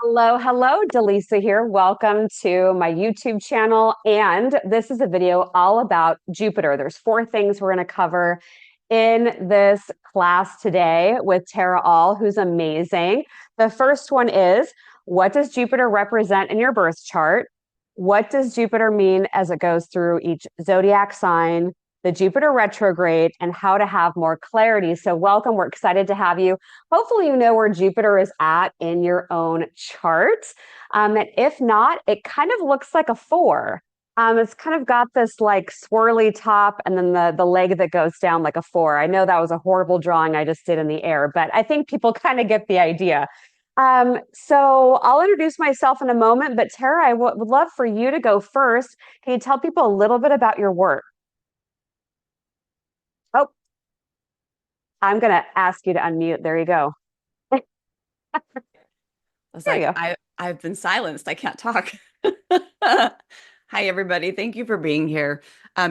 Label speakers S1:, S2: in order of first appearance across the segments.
S1: Hello, hello, Dallisa here. Welcome to my YouTube channel. And this is a video all about Jupiter. There's four things we're going to cover in this class today with Tara Aal, who's amazing. The first one is, what does Jupiter represent in your birth chart? What does Jupiter mean as it goes through each zodiac sign, the Jupiter retrograde, and how to have more clarity? So welcome. We're excited to have you. Hopefully you know where Jupiter is at in your own chart. And if not, it kind of looks like a four. It's kind of got this like swirly top and then the leg that goes down like a four. I know that was a horrible drawing I just did in the air, but I think people kind of get the idea. So I'll introduce myself in a moment, but Tara, I would love for you to go first. Can you tell people a little bit about your work? Oh, I'm going to ask you to unmute. There you go.
S2: I was
S1: There you
S2: like,
S1: go.
S2: I've been silenced. I can't talk. Hi, everybody. Thank you for being here.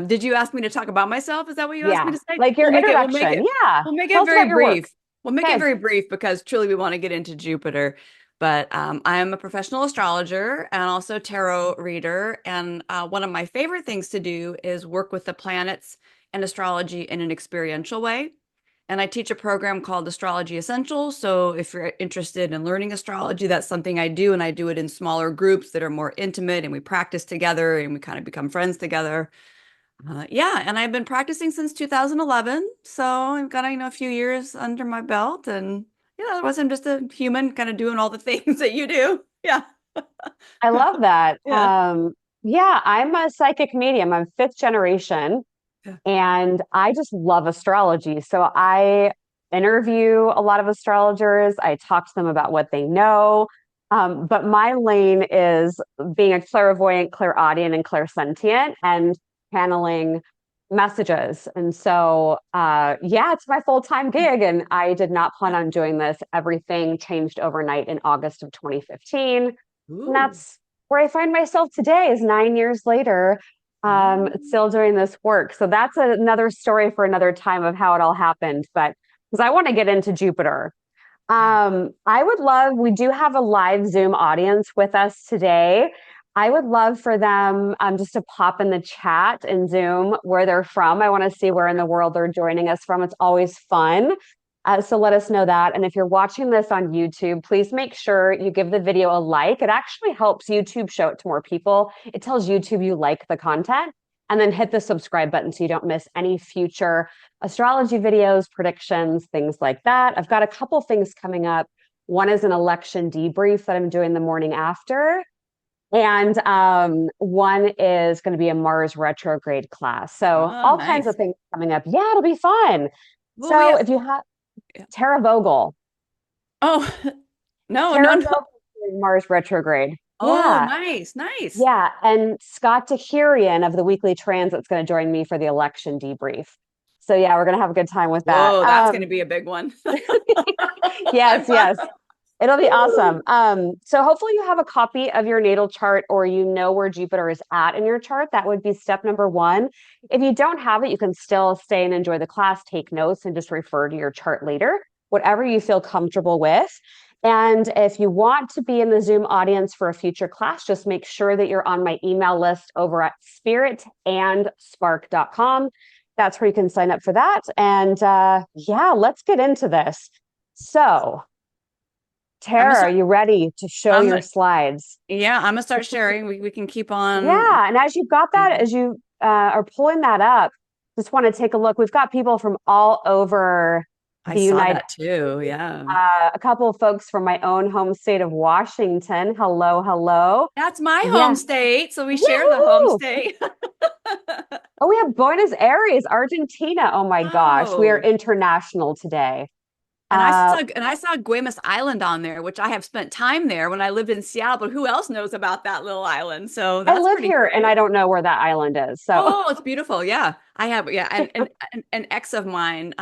S2: Did you ask me to talk about myself? Is that what you asked me
S1: Yeah,
S2: to say?
S1: like your introduction. Yeah.
S2: We'll make
S1: Tell
S2: it
S1: us
S2: very
S1: about your work.
S2: brief. We'll make it
S1: Okay.
S2: very brief because truly we want to get into Jupiter. But I am a professional astrologer and also tarot reader. And one of my favorite things to do is work with the planets and astrology in an experiential way. And I teach a program called Astrology Essentials. So if you're interested in learning astrology, that's something I do. And I do it in smaller groups that are more intimate and we practice together and we kind of become friends together. Yeah, and I've been practicing since 2011. So I've got, a few years under my belt. And yeah, otherwise I'm just a human kind of doing all the things that you do. Yeah.
S1: I love that.
S2: Yeah.
S1: Yeah, I'm a psychic medium. I'm fifth generation
S2: Yeah.
S1: and I just love astrology. So I interview a lot of astrologers. I talk to them about what they know. But my lane is being a clairvoyant, clairaudient, and clairsentient and channeling messages. And so, yeah, it's my full-time gig. And I did not plan on doing this. Everything changed overnight in August of 2015. And
S2: Ooh.
S1: that's where I find myself today is 9 years later,
S2: Mm.
S1: still doing this work. So that's another story for another time of how it all happened. But because I want to get into Jupiter.
S2: Yeah.
S1: I would love, we do have a live Zoom audience with us today. I would love for them just to pop in the chat in Zoom where they're from. I want to see where in the world they're joining us from. It's always fun. So let us know that. And if you're watching this on YouTube, please make sure you give the video a like. It actually helps YouTube show it to more people. It tells YouTube you like the content. And then hit the subscribe button so you don't miss any future astrology videos, predictions, things like that. I've got a couple things coming up. One is an election debrief that I'm doing the morning after. And one is going to be a Mars retrograde class. So
S2: Oh,
S1: all kinds of
S2: nice.
S1: things coming up. Yeah, it'll be fun.
S2: Well, we
S1: So
S2: have,
S1: if you have
S2: yeah.
S1: Tara Vogel.
S2: Oh, no, no,
S1: Tara
S2: no.
S1: Vogel doing Mars retrograde.
S2: Oh,
S1: Yeah.
S2: nice, nice.
S1: Yeah. And Scott Tahirian of the Weekly Transit's going to join me for the election debrief. So yeah, we're going to have a good time with that.
S2: Whoa, that's going to be a big one.
S1: Yes,
S2: I'm
S1: yes. It'll be
S2: Woo.
S1: awesome. So hopefully you have a copy of your natal chart or you know where Jupiter is at in your chart. That would be step number one. If you don't have it, you can still stay and enjoy the class, take notes, and just refer to your chart later, whatever you feel comfortable with. And if you want to be in the Zoom audience for a future class, just make sure that you're on my email list over at spiritandspark.com. That's where you can sign up for that. And yeah, let's get into this. So,
S2: I'm gonna
S1: Tara, are
S2: start.
S1: you ready to show
S2: I'm
S1: your
S2: gonna,
S1: slides?
S2: yeah, I'm gonna start sharing. We can keep on.
S1: Yeah. And as you've got that, as you are pulling that up, just want to take a look. We've got people from all over
S2: I
S1: the
S2: saw
S1: United
S2: that too.
S1: States,
S2: Yeah.
S1: a couple of folks from my own home state of Washington. Hello, hello.
S2: That's my home
S1: Yeah.
S2: state, so we share the home
S1: Woohoo!
S2: state.
S1: Oh, we have Buenos Aires, Argentina. Oh my gosh, we are
S2: Oh,
S1: international today.
S2: and I
S1: Uh,
S2: saw and I saw Guaymas Island on there, which I have spent time there when I lived in Seattle, but who else knows about that little island? So
S1: I
S2: that's
S1: live
S2: pretty
S1: here and
S2: great.
S1: I don't know where that island is. So
S2: Oh, it's beautiful. Yeah. I have, yeah. An ex of mine,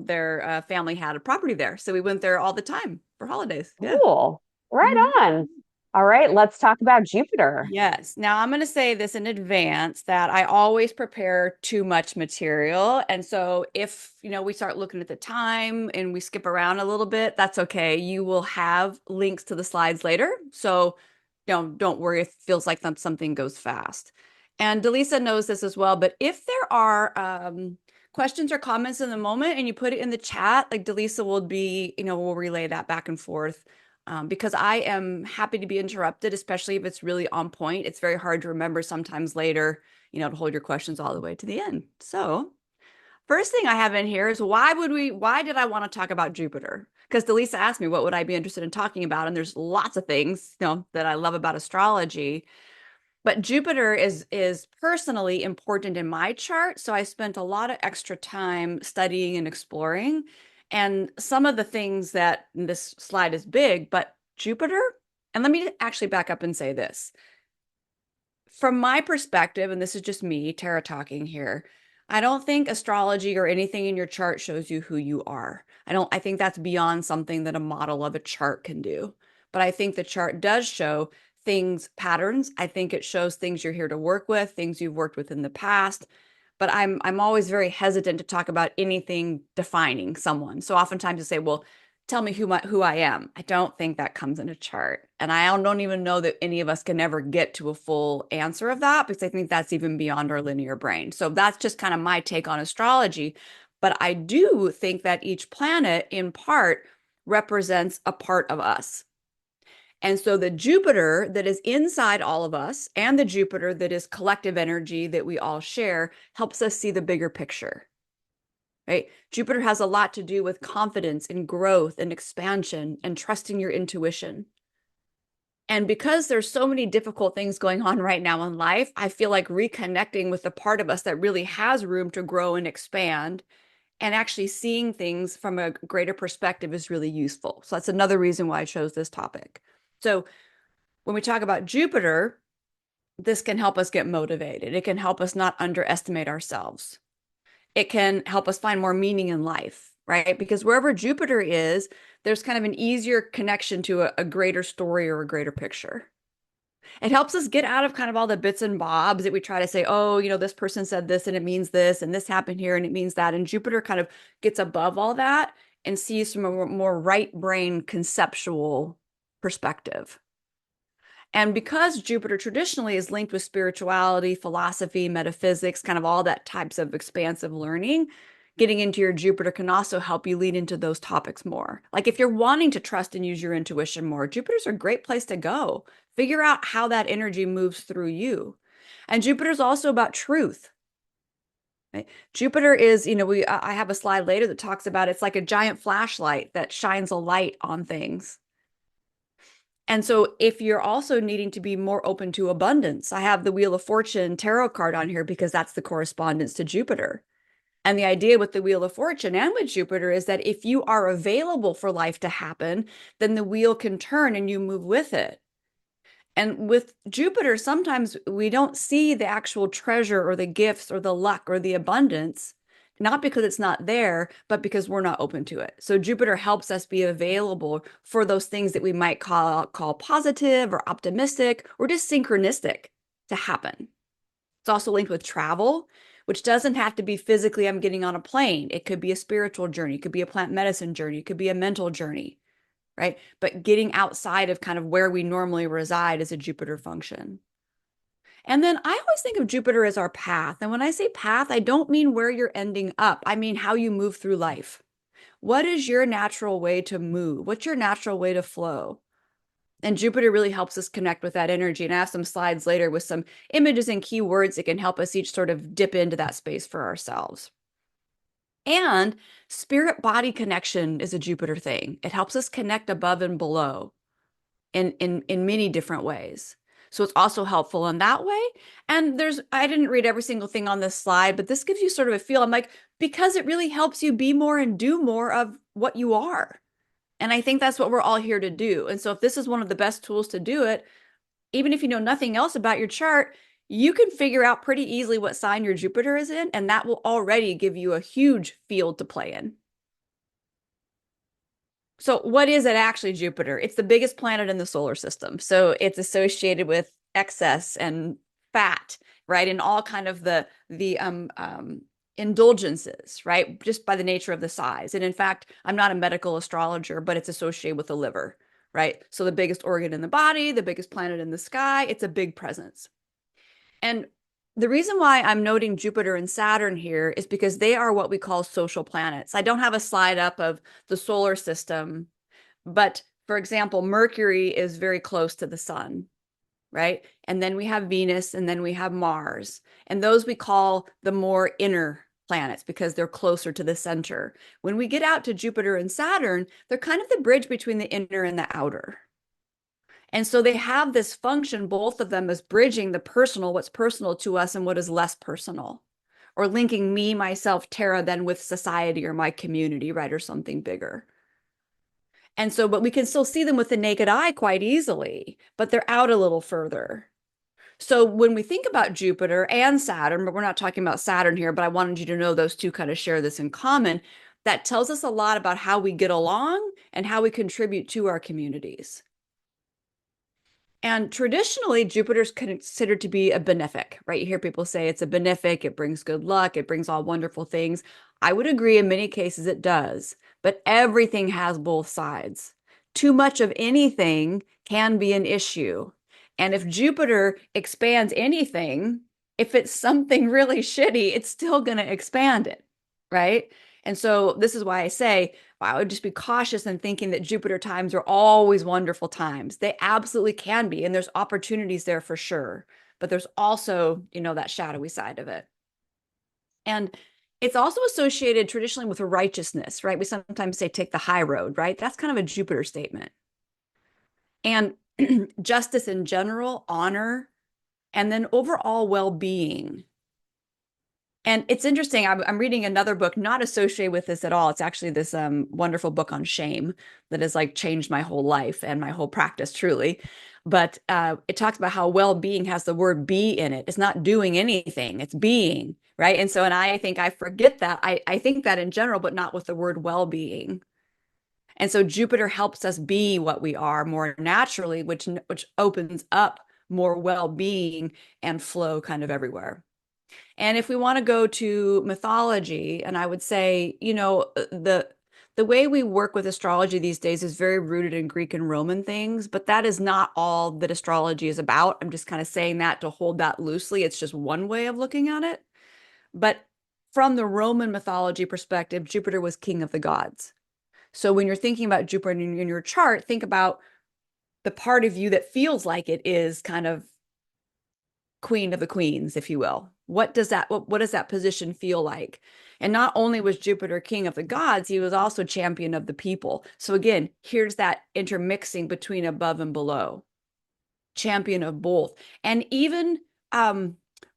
S2: their family had a property there. So we went there all the time for holidays. Yeah.
S1: cool.
S2: Hmm.
S1: Right on. All right, let's talk about Jupiter.
S2: Yes. Now I'm going to say this in advance that I always prepare too much material. And so if, we start looking at the time and we skip around a little bit, that's okay. You will have links to the slides later. So, don't worry if it feels like something goes fast. And Dallisa knows this as well, but if there are questions or comments in the moment and you put it in the chat, like Dallisa will be, we'll relay that back and forth because I am happy to be interrupted, especially if it's really on point. It's very hard to remember sometimes later, to hold your questions all the way to the end. So first thing I have in here is why did I want to talk about Jupiter? Because Dallisa asked me what would I be interested in talking about, and there's lots of things, that I love about astrology. But Jupiter is personally important in my chart, so I spent a lot of extra time studying and exploring. And some of the things that this slide is big, but Jupiter, and let me actually back up and say this. From my perspective, and this is just me, Tara talking here, I don't think astrology or anything in your chart shows you who you are. I think that's beyond something that a model of a chart can do. But I think the chart does show things, patterns. I think it shows things you're here to work with, things you've worked with in the past. But I'm always very hesitant to talk about anything defining someone. So oftentimes you say, well, tell me who I am. I don't think that comes in a chart. And I don't even know that any of us can ever get to a full answer of that because I think that's even beyond our linear brain. So that's just kind of my take on astrology. But I do think that each planet in part represents a part of us. And so the Jupiter that is inside all of us and the Jupiter that is collective energy that we all share helps us see the bigger picture. Right? Jupiter has a lot to do with confidence and growth and expansion and trusting your intuition. And because there's so many difficult things going on right now in life, I feel like reconnecting with the part of us that really has room to grow and expand and actually seeing things from a greater perspective is really useful. So that's another reason why I chose this topic. So when we talk about Jupiter, this can help us get motivated. It can help us not underestimate ourselves. It can help us find more meaning in life, right? Because wherever Jupiter is, there's kind of an easier connection to a greater story or a greater picture. It helps us get out of kind of all the bits and bobs that we try to say, oh, this person said this and it means this, and this happened here and it means that. And Jupiter kind of gets above all that and sees from a more right brain conceptual perspective. And because Jupiter traditionally is linked with spirituality, philosophy, metaphysics, kind of all that types of expansive learning, getting into your Jupiter can also help you lead into those topics more. Like if you're wanting to trust and use your intuition more, Jupiter's a great place to go. Figure out how that energy moves through you. And Jupiter's also about truth. Right? Jupiter is, I have a slide later that talks about it's like a giant flashlight that shines a light on things. And so if you're also needing to be more open to abundance, I have the Wheel of Fortune tarot card on here because that's the correspondence to Jupiter. And the idea with the Wheel of Fortune and with Jupiter is that if you are available for life to happen, then the wheel can turn and you move with it. And with Jupiter, sometimes we don't see the actual treasure or the gifts or the luck or the abundance, not because it's not there, but because we're not open to it. So Jupiter helps us be available for those things that we might call positive or optimistic or just synchronistic to happen. It's also linked with travel, which doesn't have to be physically, I'm getting on a plane. It could be a spiritual journey. It could be a plant medicine journey. It could be a mental journey. Right? But getting outside of kind of where we normally reside is a Jupiter function. And then I always think of Jupiter as our path. And when I say path, I don't mean where you're ending up. I mean how you move through life. What is your natural way to move? What's your natural way to flow? And Jupiter really helps us connect with that energy. And I have some slides later with some images and keywords that can help us each sort of dip into that space for ourselves. And spirit body connection is a Jupiter thing. It helps us connect above and below in many different ways. So it's also helpful in that way. And I didn't read every single thing on this slide, but this gives you sort of a feel. I'm like, because it really helps you be more and do more of what you are. And I think that's what we're all here to do. And so if this is one of the best tools to do it, even if you know nothing else about your chart, you can figure out pretty easily what sign your Jupiter is in, and that will already give you a huge field to play in. So what is it actually, Jupiter? It's the biggest planet in the solar system. So it's associated with excess and fat, right? And all kind of the indulgences, right? Just by the nature of the size. And in fact, I'm not a medical astrologer, but it's associated with the liver, right? So the biggest organ in the body, the biggest planet in the sky, it's a big presence. And the reason why I'm noting Jupiter and Saturn here is because they are what we call social planets. I don't have a slide up of the solar system, but for example, Mercury is very close to the sun, right? And then we have Venus and then we have Mars. And those we call the more inner planets because they're closer to the center. When we get out to Jupiter and Saturn, they're kind of the bridge between the inner and the outer. And so they have this function, both of them, as bridging the personal, what's personal to us and what is less personal, or linking me, myself, Tara, then with society or my community, right? Or something bigger. And so, but we can still see them with the naked eye quite easily, but they're out a little further. So when we think about Jupiter and Saturn, but we're not talking about Saturn here, but I wanted you to know those two kind of share this in common. That tells us a lot about how we get along and how we contribute to our communities. And traditionally, Jupiter's considered to be a benefic, right? You hear people say it's a benefic, it brings good luck, it brings all wonderful things. I would agree in many cases it does, but everything has both sides. Too much of anything can be an issue. And if Jupiter expands anything, if it's something really shitty, it's still going to expand it, right? And so this is why I say, I would just be cautious in thinking that Jupiter times are always wonderful times. They absolutely can be, and there's opportunities there for sure. But there's also, that shadowy side of it. And it's also associated traditionally with righteousness, right? We sometimes say take the high road, right? That's kind of a Jupiter statement. And justice in general, honor, and then overall well-being. And it's interesting. I'm reading another book not associated with this at all. It's actually this wonderful book on shame that has like changed my whole life and my whole practice truly. But it talks about how well-being has the word be in it. It's not doing anything, it's being, right? And so, and I think I forget that. I think that in general, but not with the word well-being. And so Jupiter helps us be what we are more naturally, which opens up more well-being and flow kind of everywhere. And if we want to go to mythology, and I would say, the way we work with astrology these days is very rooted in Greek and Roman things, but that is not all that astrology is about. I'm just kind of saying that to hold that loosely. It's just one way of looking at it. But from the Roman mythology perspective, Jupiter was king of the gods. So when you're thinking about Jupiter in your chart, think about the part of you that feels like it is kind of queen of the queens, if you will. What does that position feel like? And not only was Jupiter king of the gods, he was also champion of the people. So again, here's that intermixing between above and below, champion of both, and even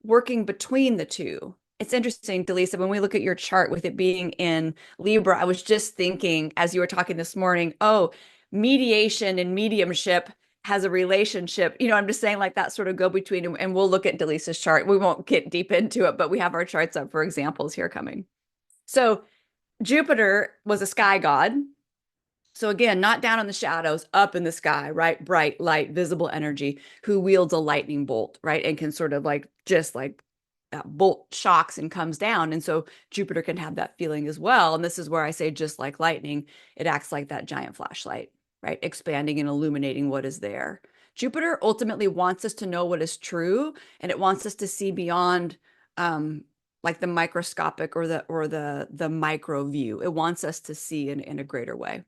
S2: working between the two. It's interesting, Dallisa, when we look at your chart with it being in Libra, I was just thinking as you were talking this morning, oh, mediation and mediumship has a relationship. I'm just saying like that sort of go between, and we'll look at Dalisa's chart. We won't get deep into it, but we have our charts up for examples here coming. So Jupiter was a sky god. So again, not down in the shadows, up in the sky, right? Bright, light, visible energy, who wields a lightning bolt, right? And can sort of like just like that bolt shocks and comes down. And so Jupiter can have that feeling as well. And this is where I say, just like lightning, it acts like that giant flashlight, right? Expanding and illuminating what is there. Jupiter ultimately wants us to know what is true, and it wants us to see beyond like the microscopic or the micro view. It wants us to see in a greater way.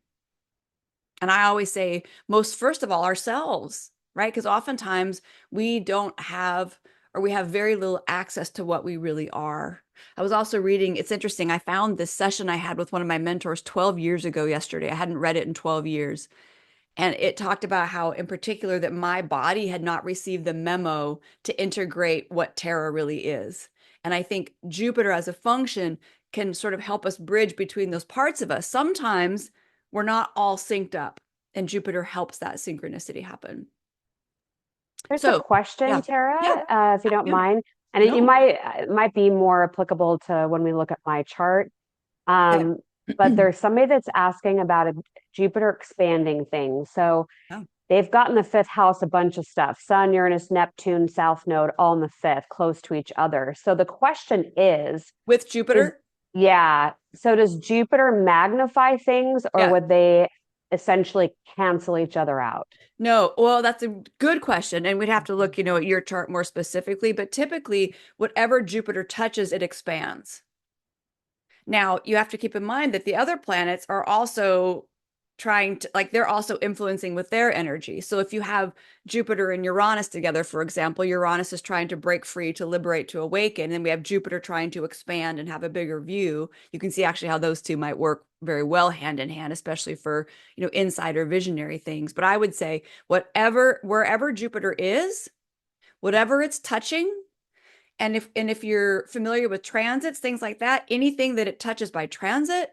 S2: And I always say, first of all, ourselves, right? Because oftentimes we don't have, or we have very little access to what we really are. I was also reading, it's interesting, I found this session I had with one of my mentors 12 years ago yesterday. I hadn't read it in 12 years. And it talked about how, in particular, that my body had not received the memo to integrate what Tara really is. And I think Jupiter as a function can sort of help us bridge between those parts of us. Sometimes we're not all synced up, and Jupiter helps that synchronicity happen.
S1: There's a
S2: So,
S1: question,
S2: yeah, yeah,
S1: Tara, if you don't
S2: yeah,
S1: mind, and it
S2: no,
S1: might be more applicable to when we look at my chart.
S2: yeah,
S1: Um, but there's somebody that's asking about a Jupiter expanding things. So
S2: Oh.
S1: they've got in the fifth house a bunch of stuff: Sun, Uranus, Neptune, South Node, all in the fifth, close to each other. So the question
S2: With
S1: is,
S2: Jupiter?
S1: yeah. So does Jupiter magnify things, or
S2: Yeah.
S1: would they essentially cancel each other out?
S2: No, well, that's a good question. And we'd have to look, at your chart more specifically. But typically, whatever Jupiter touches, it expands. Now, you have to keep in mind that the other planets are also trying to, like, they're also influencing with their energy. So if you have Jupiter and Uranus together, for example, Uranus is trying to break free, to liberate, to awaken, and we have Jupiter trying to expand and have a bigger view. You can see actually how those two might work very well hand in hand, especially for, insider visionary things. But I would say wherever Jupiter is, whatever it's touching, and if you're familiar with transits, things like that, anything that it touches by transit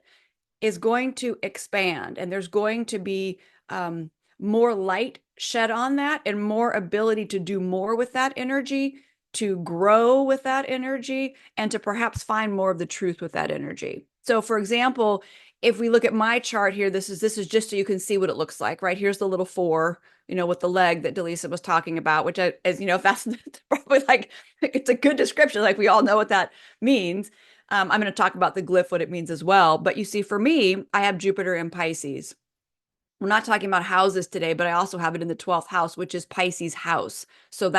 S2: is going to expand, and there's going to be more light shed on that and more ability to do more with that energy, to grow with that energy, and to perhaps find more of the truth with that energy. So, for example, if we look at my chart here, this is just so you can see what it looks like, right? Here's the little four, with the leg that Dallisa was talking about, which is, if that's probably like, it's a good description. Like, we all know what that means. I'm going to talk about the glyph, what it means as well. But you see, for me, I have Jupiter in Pisces. We're not talking about houses today, but I also have it in the 12th house, which is Pisces house. So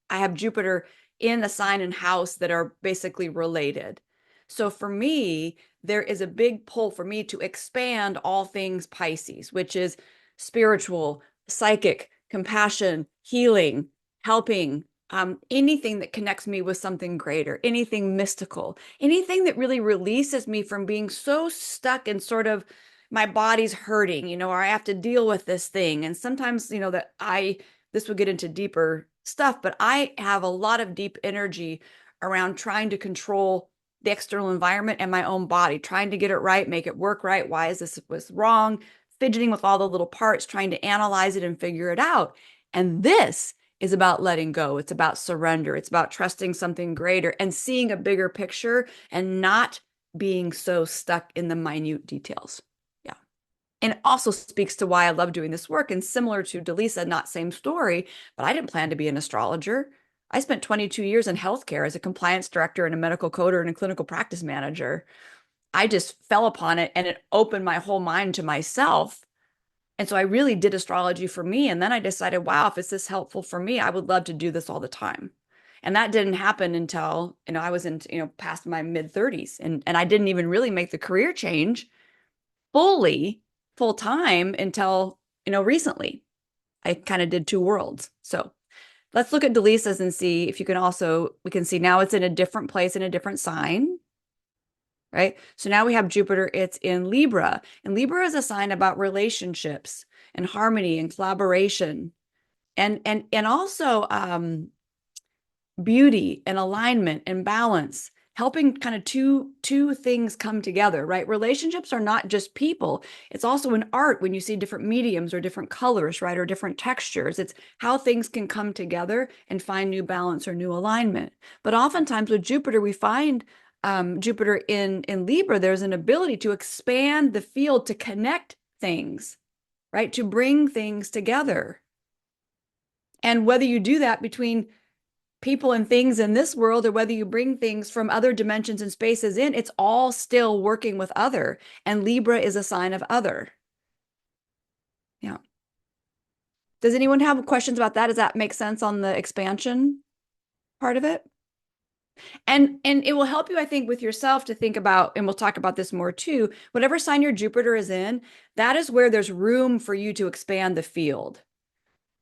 S2: I have Jupiter in a sign and house that are basically related. So for me, there is a big pull for me to expand all things Pisces, which is spiritual, psychic, compassion, healing, helping, anything that connects me with something greater, anything mystical, anything that really releases me from being so stuck in sort of my body's hurting, or I have to deal with this thing. And sometimes, this would get into deeper stuff, but I have a lot of deep energy around trying to control the external environment and my own body, trying to get it right, make it work right. Why is this was wrong? Fidgeting with all the little parts, trying to analyze it and figure it out. And this is about letting go. It's about surrender. It's about trusting something greater and seeing a bigger picture and not being so stuck in the minute details. Yeah. And it also speaks to why I love doing this work. And similar to Dallisa, not same story, but I didn't plan to be an astrologer. I spent 22 years in healthcare as a compliance director and a medical coder and a clinical practice manager. I just fell upon it, and it opened my whole mind to myself. And so I really did astrology for me. And then I decided, wow, if it's this helpful for me, I would love to do this all the time. And that didn't happen until, I was in, past my mid 30s. And I didn't even really make the career change fully full time until, recently. I kind of did two worlds. So let's look at Dalisa's and see if you can also, we can see now it's in a different place, in a different sign, right? So now we have Jupiter, it's in Libra. And Libra is a sign about relationships and harmony and collaboration and also beauty and alignment and balance, helping kind of two things come together, right? Relationships are not just people. It's also an art when you see different mediums or different colors, right? Or different textures. It's how things can come together and find new balance or new alignment. But oftentimes with Jupiter, we find Jupiter in Libra, there's an ability to expand the field, to connect things, right? To bring things together. And whether you do that between people and things in this world, or whether you bring things from other dimensions and spaces in, it's all still working with other. And Libra is a sign of other. Yeah. Does anyone have questions about that? Does that make sense on the expansion part of it? And it will help you, I think, with yourself to think about, and we'll talk about this more too, whatever sign your Jupiter is in, that is where there's room for you to expand the field.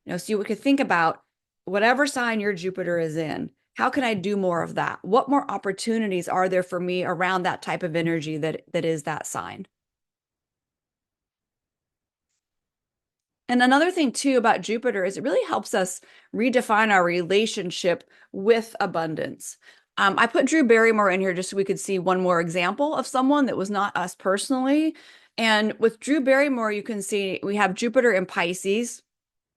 S2: So you could think about whatever sign your Jupiter is in, how can I do more of that? What more opportunities are there for me around that type of energy that is that sign? And another thing too about Jupiter is it really helps us redefine our relationship with abundance. I put Drew Barrymore in here just so we could see one more example of someone that was not us personally. And with Drew Barrymore, you can see we have Jupiter in Pisces,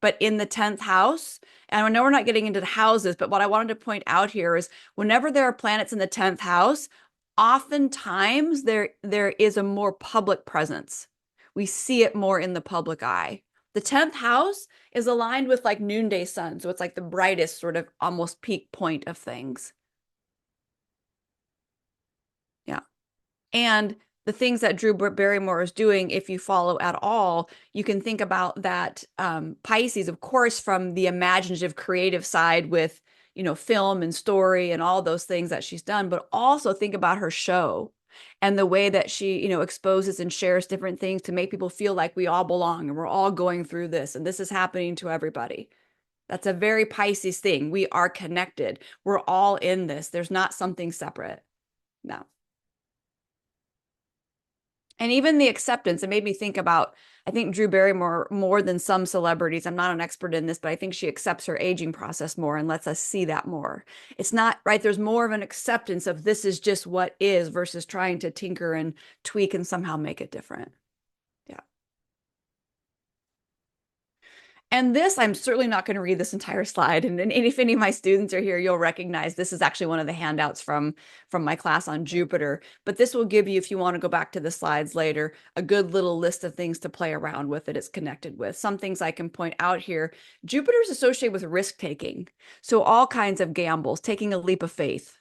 S2: but in the 10th house. And I know we're not getting into the houses, but what I wanted to point out here is whenever there are planets in the 10th house, oftentimes there is a more public presence. We see it more in the public eye. The 10th house is aligned with like noonday sun, so it's like the brightest sort of almost peak point of things. Yeah. And the things that Drew Barrymore is doing, if you follow at all, you can think about that Pisces, of course, from the imaginative, creative side with, film and story and all those things that she's done, but also think about her show and the way that she, exposes and shares different things to make people feel like we all belong and we're all going through this and this is happening to everybody. That's a very Pisces thing. We are connected. We're all in this. There's not something separate. No. And even the acceptance, it made me think about, I think Drew Barrymore, more than some celebrities, I'm not an expert in this, but I think she accepts her aging process more and lets us see that more. It's not, right, there's more of an acceptance of this is just what is versus trying to tinker and tweak and somehow make it different. Yeah. And this, I'm certainly not going to read this entire slide. And if any of my students are here, you'll recognize this is actually one of the handouts from my class on Jupiter. But this will give you, if you want to go back to the slides later, a good little list of things to play around with that it's connected with. Some things I can point out here. Jupiter is associated with risk-taking. So all kinds of gambles, taking a leap of faith.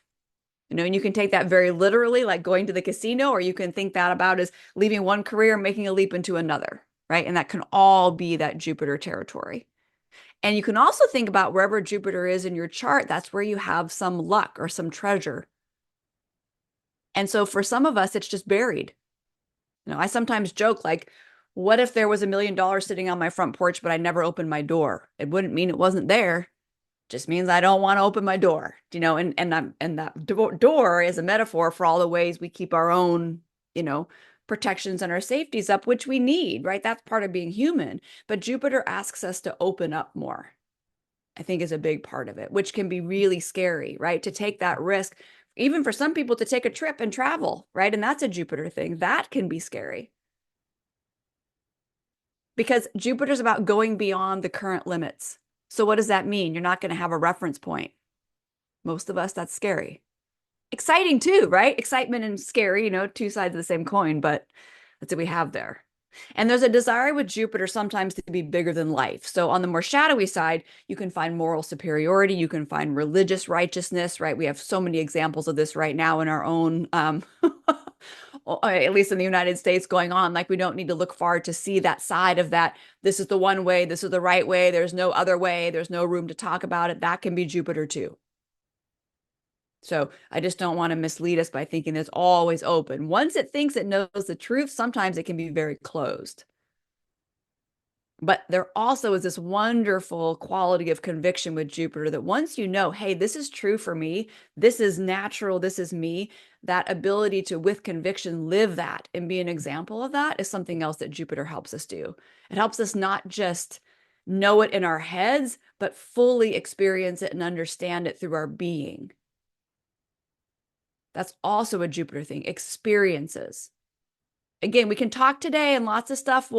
S2: And you can take that very literally, like going to the casino, or you can think that about as leaving one career, making a leap into another. Right? And that can all be that Jupiter territory. And you can also think about wherever Jupiter is in your chart, that's where you have some luck or some treasure. And so for some of us, it's just buried. I sometimes joke like, what if there was $1 million sitting on my front porch, but I never opened my door? It wouldn't mean it wasn't there. It just means I don't want to open my door, and that door is a metaphor for all the ways we keep our own, protections and our safeties up, which we need, right? That's part of being human. But Jupiter asks us to open up more, I think is a big part of it, which can be really scary, right? To take that risk, even for some people to take a trip and travel, right? And that's a Jupiter thing. That can be scary because Jupiter's about going beyond the current limits. So what does that mean? You're not going to have a reference point. Most of us, that's scary. Exciting too, right? Excitement and scary, two sides of the same coin, but that's what we have there. And there's a desire with Jupiter sometimes to be bigger than life. So on the more shadowy side, you can find moral superiority, you can find religious righteousness, right? We have so many examples of this right now in our own, at least in the United States going on. Like we don't need to look far to see that side of that. This is the one way, this is the right way, there's no other way, there's no room to talk about it. That can be Jupiter too. So I just don't want to mislead us by thinking it's always open. Once it thinks it knows the truth, sometimes it can be very closed. But there also is this wonderful quality of conviction with Jupiter that once you know, hey, this is true for me, this is natural, this is me, that ability to, with conviction, live that and be an example of that is something else that Jupiter helps us do. It helps us not just know it in our heads, but fully experience it and understand it through our being. That's also a Jupiter thing, experiences. Again, we can talk today and lots of stuff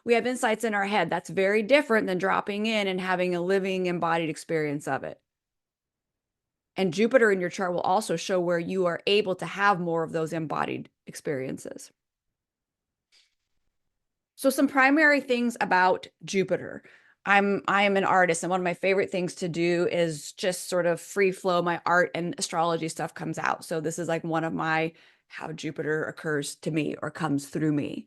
S2: we have insights in our head. That's very different than dropping in and having a living embodied experience of it. And Jupiter in your chart will also show where you are able to have more of those embodied experiences. So some primary things about Jupiter. I am an artist, and one of my favorite things to do is just sort of free flow. My art and astrology stuff comes out. So this is like one of my how Jupiter occurs to me or comes through me.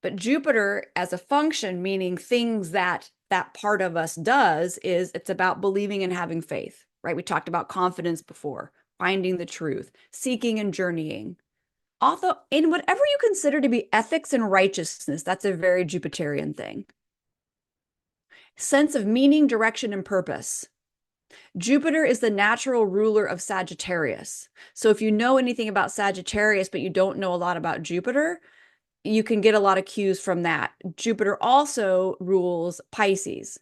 S2: But Jupiter as a function, meaning things that part of us does, is it's about believing and having faith, right? We talked about confidence before, finding the truth, seeking and journeying. Although in whatever you consider to be ethics and righteousness, that's a very Jupiterian thing. Sense of meaning, direction, and purpose. Jupiter is the natural ruler of Sagittarius. So if you know anything about Sagittarius, but you don't know a lot about Jupiter, you can get a lot of cues from that. Jupiter also rules Pisces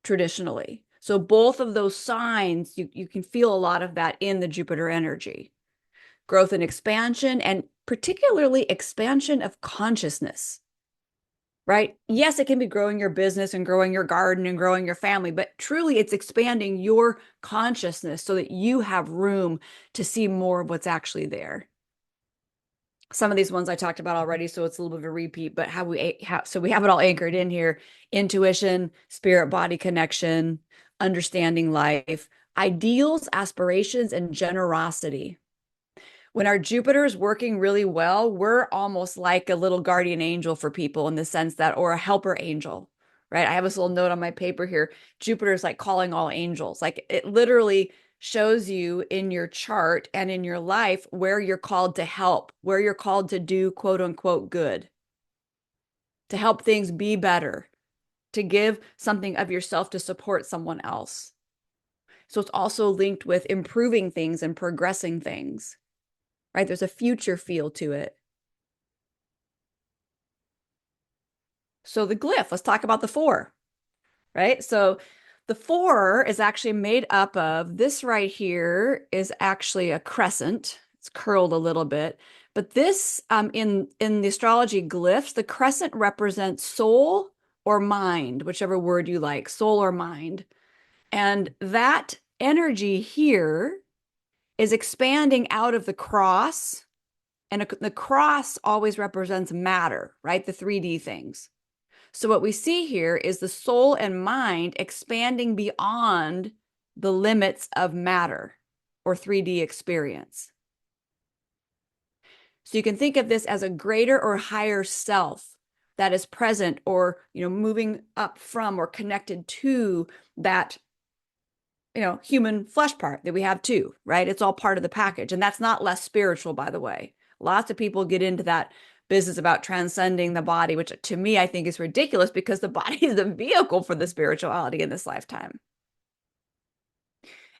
S2: traditionally. So both of those signs, you can feel a lot of that in the Jupiter energy. Growth and expansion, and particularly expansion of consciousness. right? Yes, it can be growing your business and growing your garden and growing your family, but truly it's expanding your consciousness so that you have room to see more of what's actually there. Some of these ones I talked about already, so it's a little bit of a repeat, but so we have it all anchored in here: intuition, spirit body connection, understanding life, ideals, aspirations, and generosity. When our Jupiter is working really well, we're almost like a little guardian angel for people in the sense that, or a helper angel, right? I have this little note on my paper here. Jupiter is like calling all angels. Like it literally shows you in your chart and in your life where you're called to help, where you're called to do quote unquote good, to help things be better, to give something of yourself to support someone else. So it's also linked with improving things and progressing things, right? There's a future feel to it. So the glyph, let's talk about the 4, right? So the 4 is actually made up of, this right here is actually a crescent. It's curled a little bit, but this in the astrology glyphs, the crescent represents soul or mind, whichever word you like, soul or mind. And that energy here is expanding out of the cross, and the cross always represents matter, right? The 3D things. So what we see here is the soul and mind expanding beyond the limits of matter or 3D experience. So you can think of this as a greater or higher self that is present, or, moving up from or connected to that, human flesh part that we have too, right? It's all part of the package. And that's not less spiritual, by the way. Lots of people get into that business about transcending the body, which to me, I think is ridiculous, because the body is a vehicle for the spirituality in this lifetime.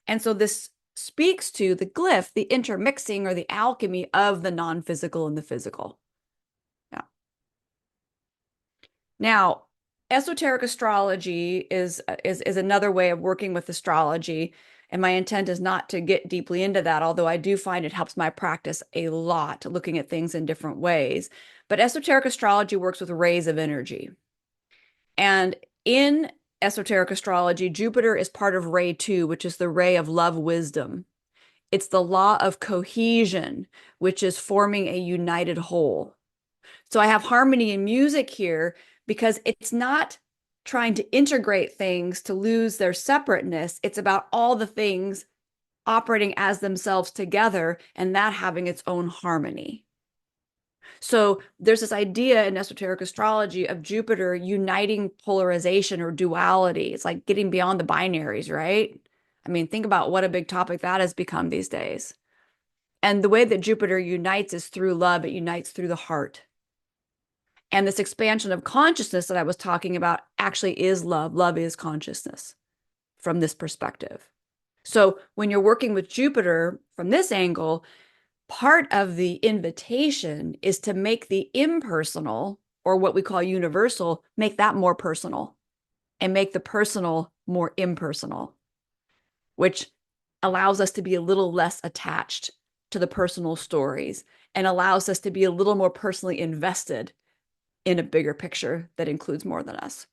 S2: And so this speaks to the glyph, the intermixing or the alchemy of the non-physical and the physical. Yeah. Now, esoteric astrology is another way of working with astrology. And my intent is not to get deeply into that, although I do find it helps my practice a lot, looking at things in different ways. But esoteric astrology works with rays of energy. And in esoteric astrology, Jupiter is part of ray 2, which is the ray of love wisdom. It's the law of cohesion, which is forming a united whole. So I have harmony in music here because it's not trying to integrate things to lose their separateness. It's about all the things operating as themselves together and that having its own harmony. So there's this idea in esoteric astrology of Jupiter uniting polarization or duality. It's like getting beyond the binaries, right? I mean, think about what a big topic that has become these days. And the way that Jupiter unites is through love. It unites through the heart. And this expansion of consciousness that I was talking about actually is love. Love is consciousness from this perspective. So when you're working with Jupiter from this angle, part of the invitation is to make the impersonal, or what we call universal, make that more personal, and make the personal more impersonal, which allows us to be a little less attached to the personal stories and allows us to be a little more personally invested in a bigger picture that includes more than us.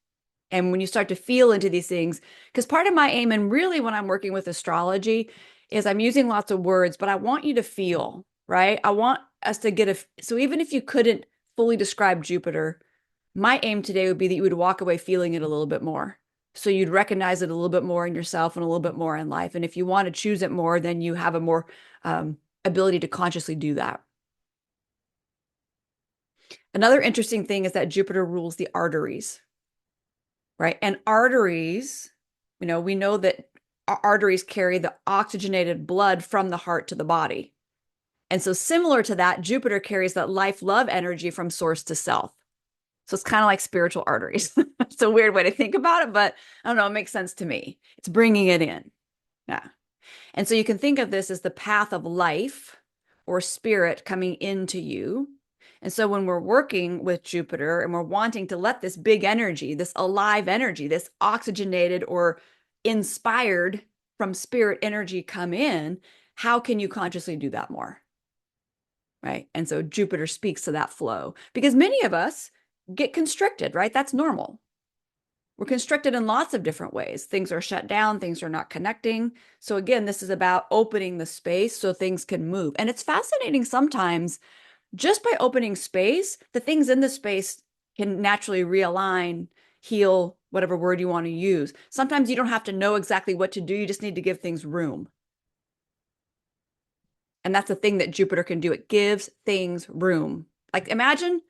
S2: And when you start to feel into these things, because part of my aim, and really when I'm working with astrology, is I'm using lots of words, but I want you to feel, right? I want us to get so even if you couldn't fully describe Jupiter, my aim today would be that you would walk away feeling it a little bit more. So you'd recognize it a little bit more in yourself and a little bit more in life. And if you want to choose it more, then you have a more ability to consciously do that. Another interesting thing is that Jupiter rules the arteries, right? And arteries, we know that arteries carry the oxygenated blood from the heart to the body. And so similar to that, Jupiter carries that life love energy from source to self. So it's kind of like spiritual arteries. It's a weird way to think about it, but I don't know, it makes sense to me. It's bringing it in. Yeah. And so you can think of this as the path of life or spirit coming into you. And so when we're working with Jupiter and we're wanting to let this big energy, this alive energy, this oxygenated or inspired from spirit energy come in, how can you consciously do that more? Right. And so Jupiter speaks to that flow, because many of us, get constricted, right? That's normal. We're constricted in lots of different ways. Things are shut down, things are not connecting. So again, this is about opening the space so things can move. And it's fascinating sometimes just by opening space, the things in the space can naturally realign, heal, whatever word you want to use. Sometimes you don't have to know exactly what to do. You just need to give things room. And that's the thing that Jupiter can do. It gives things room. Like imagine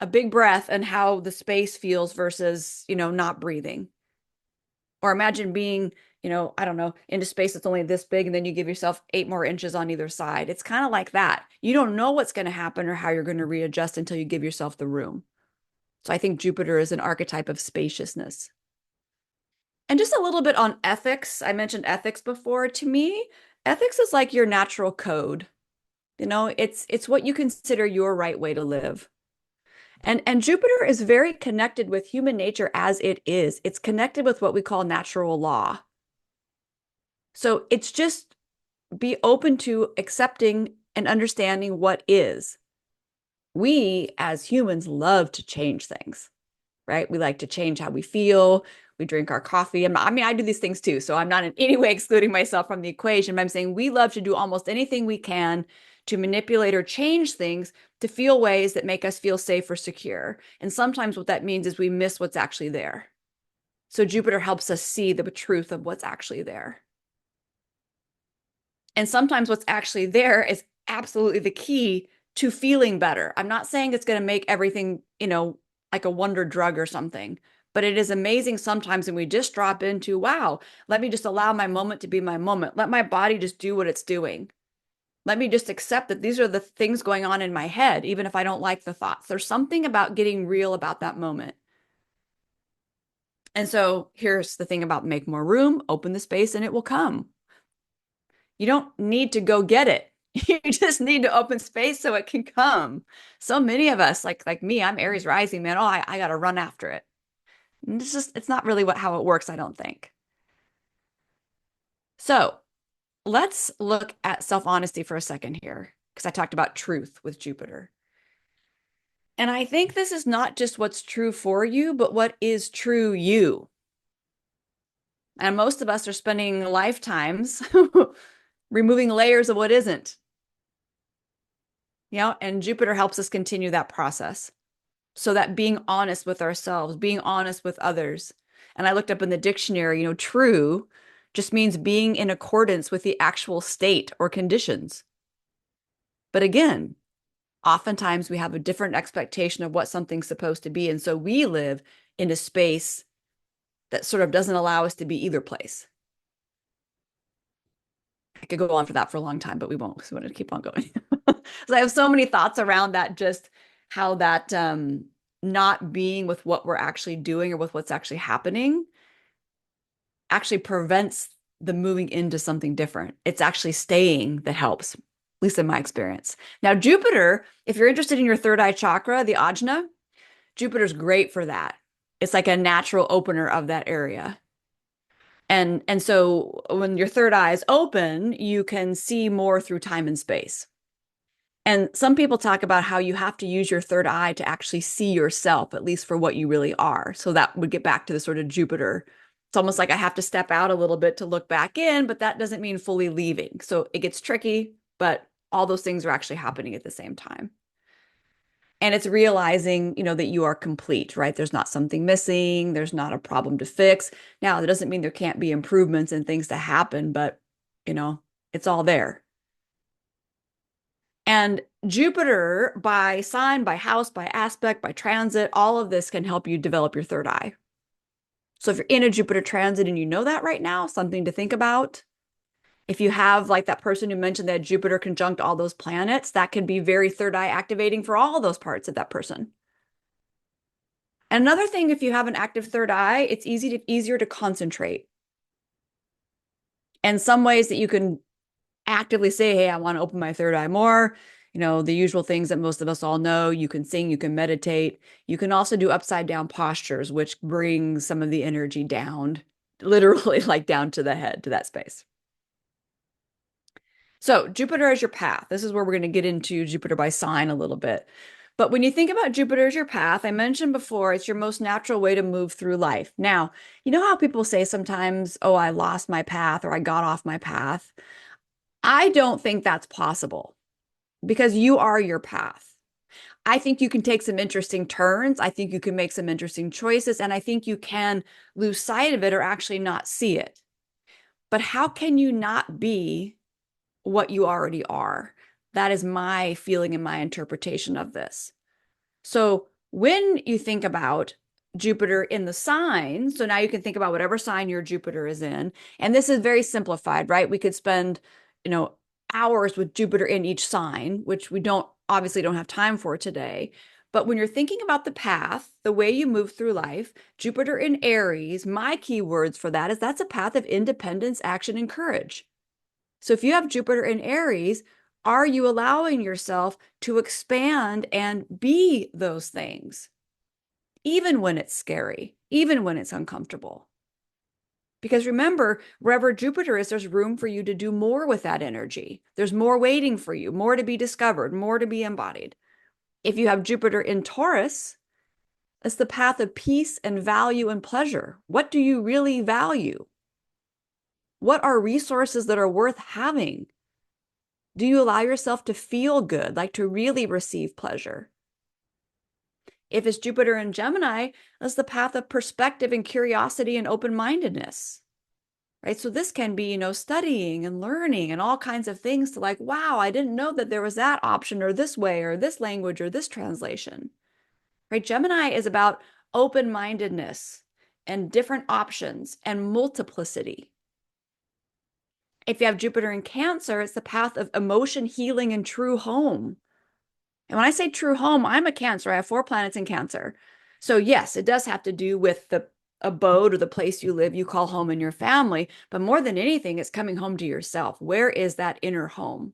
S2: a big breath and how the space feels versus, not breathing. Or imagine being, I don't know, into space that's only this big and then you give yourself 8 more inches on either side. It's kind of like that. You don't know what's going to happen or how you're going to readjust until you give yourself the room. So I think Jupiter is an archetype of spaciousness. And just a little bit on ethics. I mentioned ethics before. To me, ethics is like your natural code. It's what you consider your right way to live. And Jupiter is very connected with human nature as it is. It's connected with what we call natural law. So it's just be open to accepting and understanding what is. We as humans love to change things, right? We like to change how we feel. We drink our coffee. I do these things too. So I'm not in any way excluding myself from the equation, but I'm saying we love to do almost anything we can to manipulate or change things to feel ways that make us feel safe or secure. And sometimes what that means is we miss what's actually there. So Jupiter helps us see the truth of what's actually there. And sometimes what's actually there is absolutely the key to feeling better. I'm not saying it's going to make everything, like a wonder drug or something, but it is amazing sometimes when we just drop into, wow, let me just allow my moment to be my moment. Let my body just do what it's doing. Let me just accept that these are the things going on in my head, even if I don't like the thoughts. There's something about getting real about that moment. And so here's the thing about make more room, open the space, and it will come. You don't need to go get it. You just need to open space so it can come. So many of us, like me, I'm Aries rising, man. Oh, I got to run after it. And it's not really how it works, I don't think. So let's look at self-honesty for a second here, because I talked about truth with Jupiter. And I think this is not just what's true for you, but what is true you. And most of us are spending lifetimes removing layers of what isn't. And Jupiter helps us continue that process. So that being honest with ourselves, being honest with others. And I looked up in the dictionary, true just means being in accordance with the actual state or conditions. But again, oftentimes we have a different expectation of what something's supposed to be. And so we live in a space that sort of doesn't allow us to be either place. I could go on for that for a long time, but we won't, because we want to keep on going. So I have so many thoughts around that, just how that not being with what we're actually doing or with what's actually happening actually prevents the moving into something different. It's actually staying that helps, at least in my experience. Now, Jupiter, if you're interested in your third eye chakra, the ajna, Jupiter's great for that. It's like a natural opener of that area. And so when your third eye is open, you can see more through time and space. And some people talk about how you have to use your third eye to actually see yourself, at least for what you really are. So that would get back to the sort of Jupiter. It's almost like I have to step out a little bit to look back in, but that doesn't mean fully leaving. So it gets tricky, but all those things are actually happening at the same time. And it's realizing, that you are complete, right? There's not something missing. There's not a problem to fix. Now, that doesn't mean there can't be improvements and things to happen, but, it's all there. And Jupiter, by sign, by house, by aspect, by transit, all of this can help you develop your third eye. So if you're in a Jupiter transit and you know that right now, something to think about. If you have like that person who mentioned that Jupiter conjunct all those planets, that can be very third eye activating for all those parts of that person. And another thing, if you have an active third eye, it's easier to concentrate. And some ways that you can actively say, hey, I want to open my third eye more. The usual things that most of us all know. You can sing, you can meditate. You can also do upside down postures, which brings some of the energy down, literally like down to the head, to that space. So Jupiter is your path. This is where we're going to get into Jupiter by sign a little bit. But when you think about Jupiter as your path, I mentioned before, it's your most natural way to move through life. Now, you know how people say sometimes, oh, I lost my path or I got off my path? I don't think that's possible because you are your path. I think you can take some interesting turns. I think you can make some interesting choices. And I think you can lose sight of it or actually not see it. But how can you not be what you already are? That is my feeling and my interpretation of this. So when you think about Jupiter in the sign, so now you can think about whatever sign your Jupiter is in, and this is very simplified, right? We could spend, you know, hours with Jupiter in each sign, which we don't obviously don't have time for today. But when you're thinking about the path, the way you move through life, Jupiter in Aries, my keywords for that is that's a path of independence, action, and courage. So if you have Jupiter in Aries, are you allowing yourself to expand and be those things, even when it's scary, even when it's uncomfortable? Because remember, wherever Jupiter is, there's room for you to do more with that energy. There's more waiting for you, more to be discovered, more to be embodied. If you have Jupiter in Taurus, it's the path of peace and value and pleasure. What do you really value? What are resources that are worth having? Do you allow yourself to feel good, like to really receive pleasure? If it's Jupiter in Gemini, that's the path of perspective and curiosity and open-mindedness, right? So this can be, studying and learning and all kinds of things to like, wow, I didn't know that there was that option or this way or this language or this translation, right? Gemini is about open-mindedness and different options and multiplicity. If you have Jupiter in Cancer, it's the path of emotion healing and true home. And when I say true home, I'm a Cancer. I have 4 planets in Cancer. So yes, it does have to do with the abode or the place you live, you call home in your family. But more than anything, it's coming home to yourself. Where is that inner home?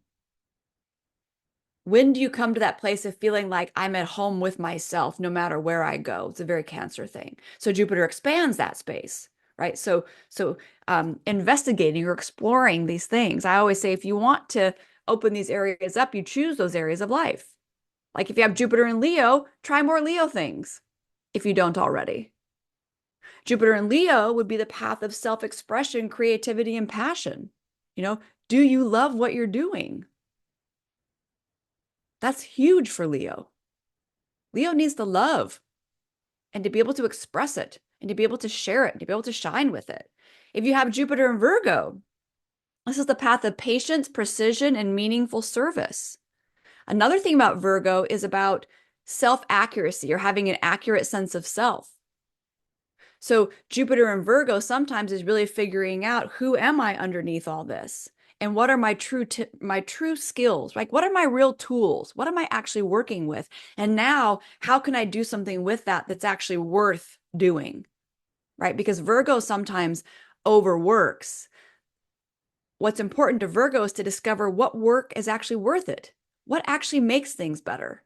S2: When do you come to that place of feeling like I'm at home with myself no matter where I go? It's a very Cancer thing. So Jupiter expands that space, right? So investigating or exploring these things. I always say if you want to open these areas up, you choose those areas of life. Like if you have Jupiter in Leo, try more Leo things if you don't already. Jupiter in Leo would be the path of self-expression, creativity, and passion. Do you love what you're doing? That's huge for Leo. Leo needs the love and to be able to express it and to be able to share it, and to be able to shine with it. If you have Jupiter in Virgo, this is the path of patience, precision, and meaningful service. Another thing about Virgo is about self-accuracy or having an accurate sense of self. So Jupiter in Virgo sometimes is really figuring out who am I underneath all this? And what are my true skills? Like what are my real tools? What am I actually working with? And now how can I do something with that that's actually worth doing? Right? Because Virgo sometimes overworks. What's important to Virgo is to discover what work is actually worth it. What actually makes things better,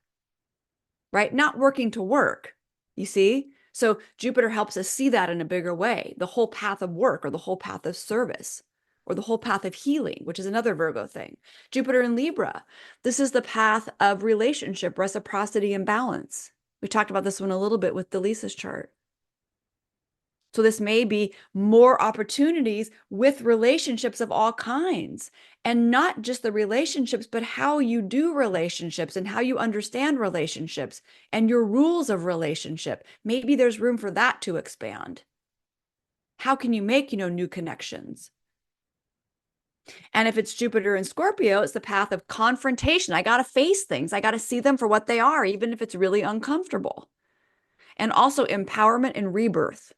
S2: right? Not working to work, you see? So Jupiter helps us see that in a bigger way, the whole path of work or the whole path of service or the whole path of healing, which is another Virgo thing. Jupiter in Libra, this is the path of relationship, reciprocity, and balance. We talked about this one a little bit with Dallisa's chart. So this may be more opportunities with relationships of all kinds, and not just the relationships, but how you do relationships and how you understand relationships and your rules of relationship. Maybe there's room for that to expand. How can you make, new connections? And if it's Jupiter and Scorpio, it's the path of confrontation. I got to face things. I got to see them for what they are, even if it's really uncomfortable. And also empowerment and rebirth.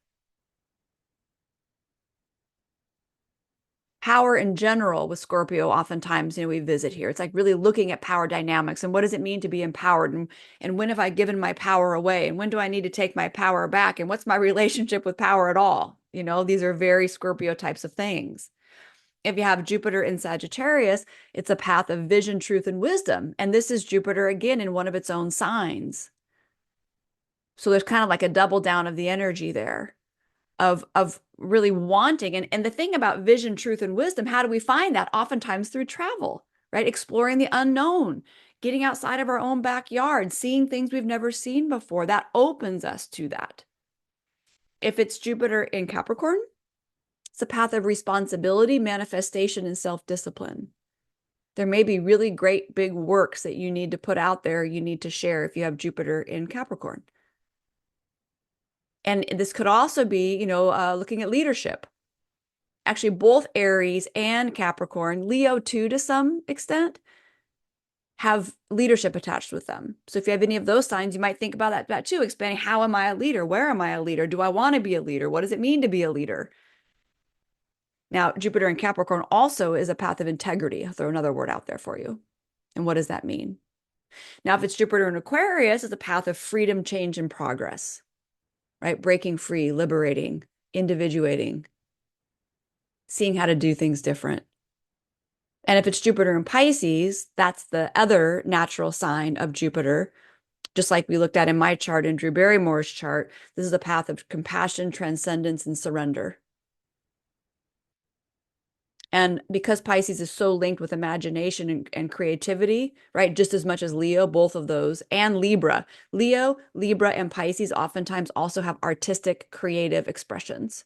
S2: Power in general with Scorpio, oftentimes, we visit here. It's like really looking at power dynamics and what does it mean to be empowered? And when have I given my power away? And when do I need to take my power back? And what's my relationship with power at all? These are very Scorpio types of things. If you have Jupiter in Sagittarius, it's a path of vision, truth, and wisdom. And this is Jupiter again in one of its own signs. So there's kind of like a double down of the energy there. Of really wanting. And the thing about vision, truth, and wisdom, how do we find that? Oftentimes through travel, right? Exploring the unknown, getting outside of our own backyard, seeing things we've never seen before. That opens us to that. If it's Jupiter in Capricorn, it's a path of responsibility, manifestation, and self-discipline. There may be really great big works that you need to put out there, you need to share if you have Jupiter in Capricorn. And this could also be, looking at leadership. Actually, both Aries and Capricorn, Leo too, to some extent, have leadership attached with them. So if you have any of those signs, you might think about that too, expanding. How am I a leader? Where am I a leader? Do I want to be a leader? What does it mean to be a leader? Now, Jupiter in Capricorn also is a path of integrity. I'll throw another word out there for you. And what does that mean? Now, if it's Jupiter in Aquarius, it's a path of freedom, change, and progress, right? Breaking free, liberating, individuating, seeing how to do things different. And if it's Jupiter in Pisces, that's the other natural sign of Jupiter. Just like we looked at in my chart and Drew Barrymore's chart, this is a path of compassion, transcendence, and surrender. And because Pisces is so linked with imagination and creativity, right? Just as much as Leo, both of those, and Libra. Leo, Libra, and Pisces oftentimes also have artistic, creative expressions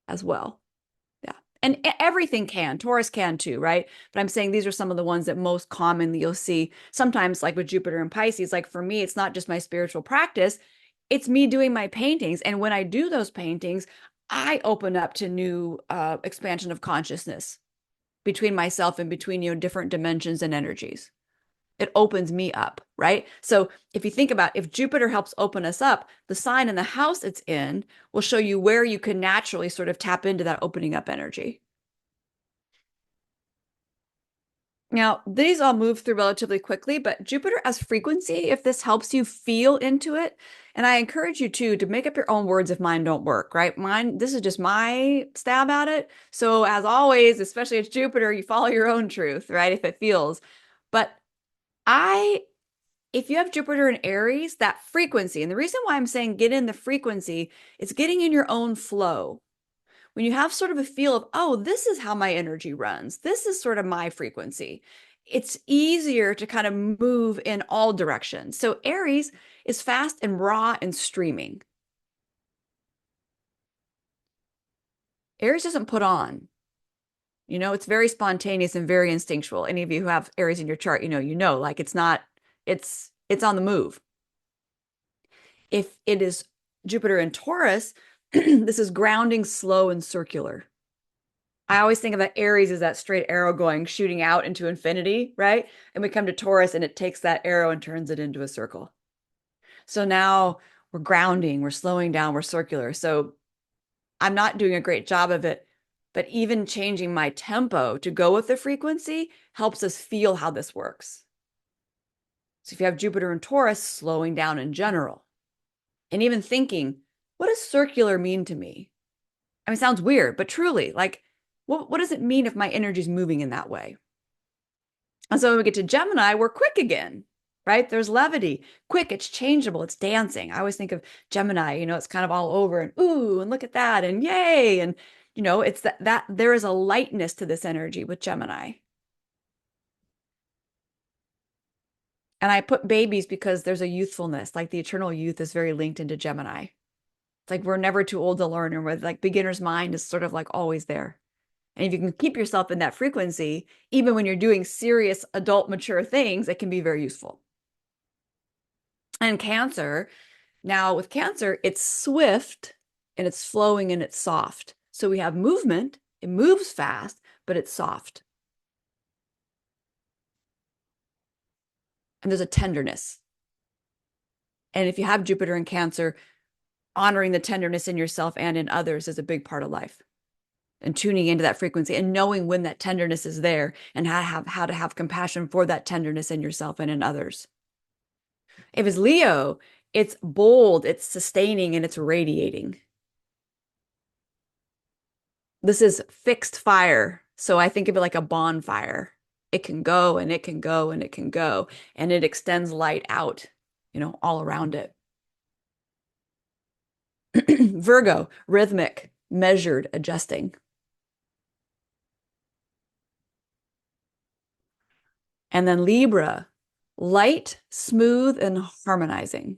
S2: as well. Yeah. And everything can. Taurus can too, right? But I'm saying these are some of the ones that most commonly you'll see. Sometimes, like with Jupiter and Pisces, like for me, it's not just my spiritual practice, it's me doing my paintings. And when I do those paintings, I open up to new expansion of consciousness between myself and between, different dimensions and energies. It opens me up, right? So if you think about, if Jupiter helps open us up, the sign in the house it's in will show you where you can naturally sort of tap into that opening up energy. Now, these all move through relatively quickly, but Jupiter as frequency, if this helps you feel into it, and I encourage you to make up your own words if mine don't work, right? This is just my stab at it. So as always, especially it's Jupiter, you follow your own truth, right? If it feels. But if you have Jupiter in Aries, that frequency, and the reason why I'm saying get in the frequency, is getting in your own flow. When you have sort of a feel of, oh, this is how my energy runs, this is sort of my frequency, it's easier to kind of move in all directions. So Aries is fast and raw and streaming. Aries doesn't put on. It's very spontaneous and very instinctual. Any of you who have Aries in your chart, like it's on the move. If it is Jupiter in Taurus, this is grounding, slow, and circular. I always think of that Aries as that straight arrow shooting out into infinity, right? And we come to Taurus and it takes that arrow and turns it into a circle. So now we're grounding, we're slowing down, we're circular. So I'm not doing a great job of it, but even changing my tempo to go with the frequency helps us feel how this works. So if you have Jupiter and Taurus, slowing down in general, and even thinking, what does circular mean to me? I mean, it sounds weird, but truly, like, what does it mean if my energy is moving in that way? And so when we get to Gemini, we're quick again, right? There's levity. Quick, it's changeable, it's dancing. I always think of Gemini, it's kind of all over and ooh, and look at that, and yay. And, it's that there is a lightness to this energy with Gemini. And I put babies because there's a youthfulness, like the eternal youth is very linked into Gemini. It's like we're never too old to learn, and we're like beginner's mind is sort of like always there. And if you can keep yourself in that frequency, even when you're doing serious adult mature things, it can be very useful. And Cancer, now with Cancer, it's swift and it's flowing and it's soft. So we have movement, it moves fast, but it's soft. And there's a tenderness. And if you have Jupiter in Cancer, honoring the tenderness in yourself and in others is a big part of life. And tuning into that frequency and knowing when that tenderness is there and how to have compassion for that tenderness in yourself and in others. If it's Leo, it's bold, it's sustaining, and it's radiating. This is fixed fire. So I think of it like a bonfire. It can go and it can go and it can go, and it extends light out, all around it. Virgo, rhythmic, measured, adjusting. And then Libra, light, smooth, and harmonizing.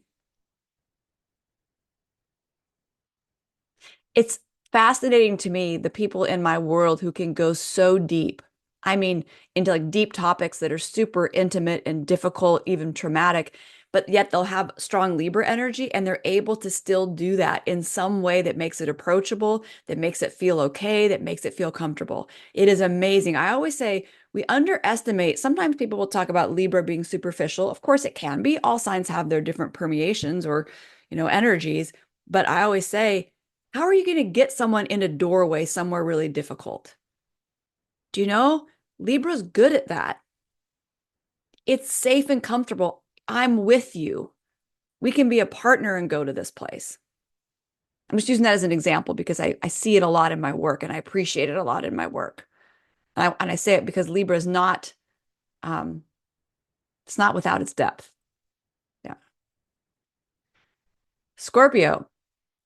S2: It's fascinating to me, the people in my world who can go so deep. I mean, into like deep topics that are super intimate and difficult, even traumatic, but yet they'll have strong Libra energy and they're able to still do that in some way that makes it approachable, that makes it feel okay, that makes it feel comfortable. It is amazing. I always say we underestimate, sometimes people will talk about Libra being superficial. Of course, it can be. All signs have their different permeations or, energies. But I always say, how are you going to get someone in a doorway somewhere really difficult? Do you know? Libra's good at that. It's safe and comfortable. I'm with you. We can be a partner and go to this place. I'm just using that as an example because I see it a lot in my work and I appreciate it a lot in my work. And I say it because Libra is not, it's not without its depth. Yeah. Scorpio,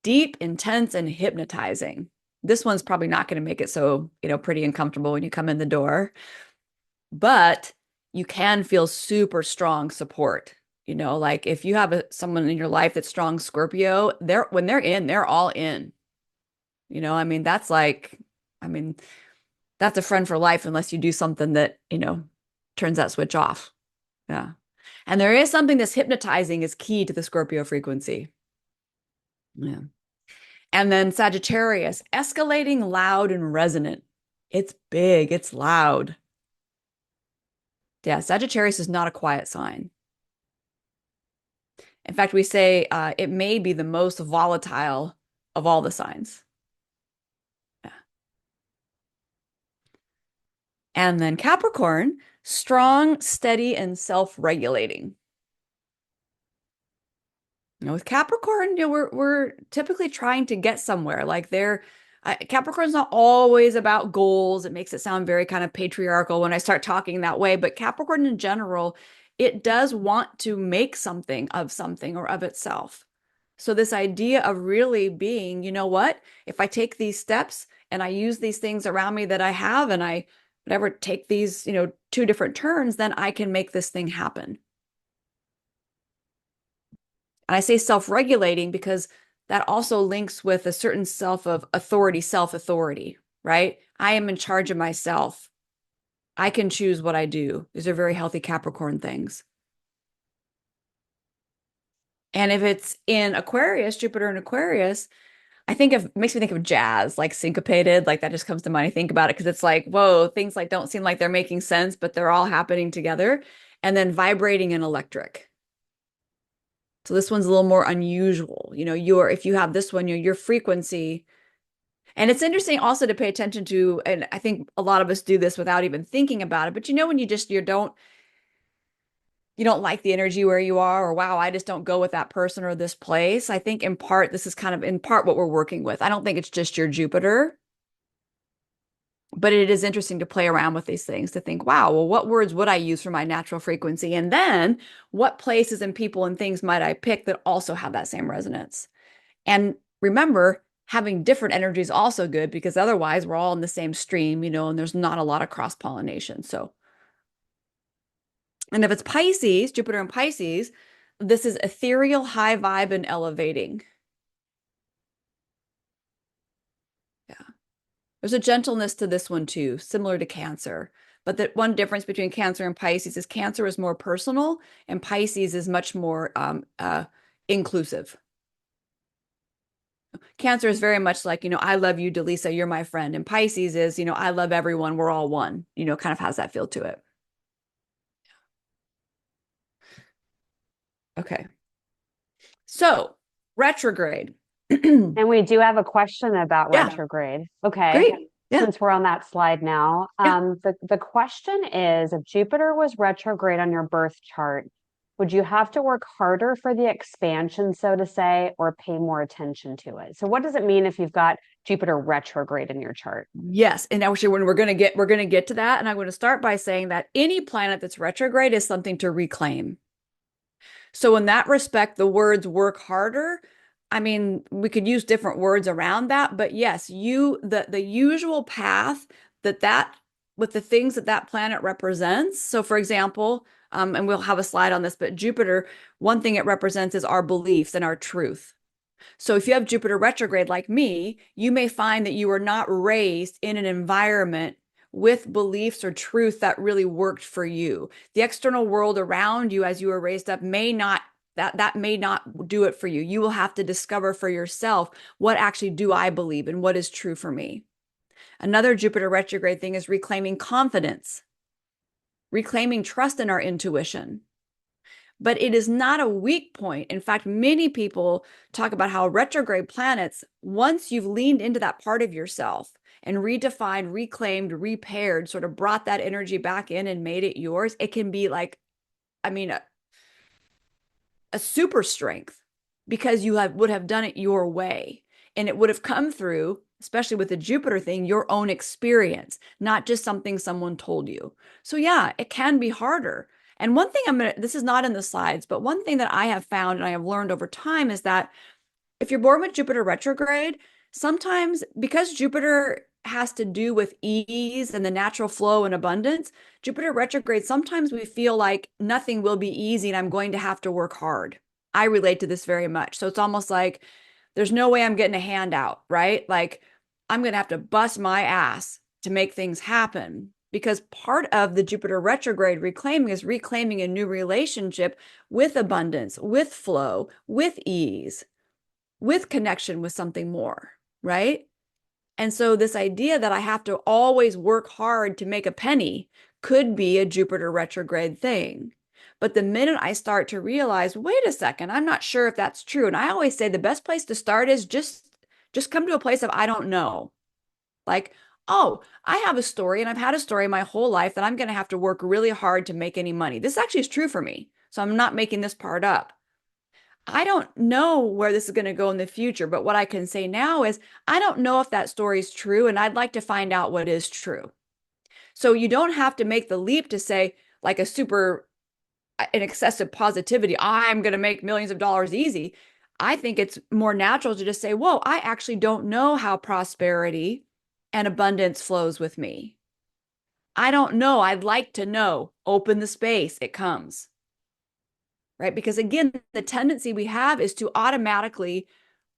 S2: deep, intense, and hypnotizing. This one's probably not going to make it so, pretty and comfortable when you come in the door, but you can feel super strong support. Like if you have someone in your life that's strong Scorpio, when they're in, they're all in. I mean, I mean, that's a friend for life unless you do something that, turns that switch off. Yeah. And there is something that's hypnotizing is key to the Scorpio frequency. Yeah. And then Sagittarius, escalating, loud, and resonant. It's big, it's loud. Yeah, Sagittarius is not a quiet sign. In fact, we say it may be the most volatile of all the signs. Yeah. And then Capricorn, strong, steady, and self-regulating. With Capricorn, we're typically trying to get somewhere. Like Capricorn's not always about goals. It makes it sound very kind of patriarchal when I start talking that way. But Capricorn in general, it does want to make something or of itself. So this idea of really being, you know what? If I take these steps and I use these things around me that I have, and I whatever take these, two different turns, then I can make this thing happen. And I say self-regulating because that also links with a certain self-authority, right? I am in charge of myself. I can choose what I do. These are very healthy Capricorn things. And if it's in Aquarius, Jupiter in Aquarius, makes me think of jazz, like syncopated, like that just comes to mind. I think about it because it's like, whoa, things like don't seem like they're making sense, but they're all happening together. And then vibrating and electric. So this one's a little more unusual. If you have this one, your frequency. And it's interesting also to pay attention to, and I think a lot of us do this without even thinking about it, but when you don't like the energy where you are, or wow, I just don't go with that person or this place. I think in part, this is kind of in part what we're working with. I don't think it's just your Jupiter, but it is interesting to play around with these things to think, wow, well, what words would I use for my natural frequency? And then what places and people and things might I pick that also have that same resonance? And remember, having different energy is also good because otherwise we're all in the same stream, and there's not a lot of cross-pollination. So, and if it's Pisces, Jupiter in Pisces, this is ethereal, high vibe, and elevating. Yeah. There's a gentleness to this one too, similar to Cancer. But the one difference between Cancer and Pisces is Cancer is more personal and Pisces is much more inclusive. Cancer is very much like, I love you, Dallisa, you're my friend. And Pisces is, I love everyone, we're all one, kind of has that feel to it. Okay. So, retrograde.
S1: And we do have a question about
S2: Yeah,
S1: retrograde. Okay.
S2: great. Yeah.
S1: Since we're on that slide now,
S2: Yeah.
S1: the question is, if Jupiter was retrograde on your birth chart, would you have to work harder for the expansion, so to say, or pay more attention to it? So what does it mean if you've got Jupiter retrograde in your chart?
S2: Yes. And actually, when we're gonna get to that, and I'm going to start by saying that any planet that's retrograde is something to reclaim. So in that respect, the words work harder. I mean, we could use different words around that, but yes, the usual path that with the things that planet represents. So for example, And we'll have a slide on this, but Jupiter, one thing it represents is our beliefs and our truth. So if you have Jupiter retrograde like me, you may find that you were not raised in an environment with beliefs or truth that really worked for you. The external world around you as you were raised up may not that may not do it for you. You will have to discover for yourself, what actually do I believe and what is true for me. Another Jupiter retrograde thing is reclaiming confidence, reclaiming trust in our intuition. But it is not a weak point. In fact, many people talk about how retrograde planets, once you've leaned into that part of yourself and redefined, reclaimed, repaired, sort of brought that energy back in and made it yours, it can be like, I mean, a super strength, because you would have done it your way. And it would have come through, especially with the Jupiter thing, your own experience, not just something someone told you. So yeah, it can be harder. And one thing this is not in the slides, but one thing that I have found and I have learned over time is that if you're born with Jupiter retrograde, sometimes because Jupiter has to do with ease and the natural flow and abundance, Jupiter retrograde, sometimes we feel like nothing will be easy and I'm going to have to work hard. I relate to this very much. So it's almost like there's no way I'm getting a handout, right? Like I'm going to have to bust my ass to make things happen, because part of the Jupiter retrograde reclaiming is reclaiming a new relationship with abundance, with flow, with ease, with connection with something more, right? And so this idea that I have to always work hard to make a penny could be a Jupiter retrograde thing. But the minute I start to realize, wait a second, I'm not sure if that's true. And I always say the best place to start is just come to a place of I don't know. Like, oh, I have a story and I've had a story my whole life that I'm going to have to work really hard to make any money. This actually is true for me. So I'm not making this part up. I don't know where this is going to go in the future, but what I can say now is I don't know if that story is true, and I'd like to find out what is true. So you don't have to make the leap to say, like an excessive positivity, I'm going to make millions of dollars easy. I think it's more natural to just say, whoa, I actually don't know how prosperity and abundance flows with me. I don't know. I'd like to know. Open the space, it comes. Right? Because again, the tendency we have is to automatically,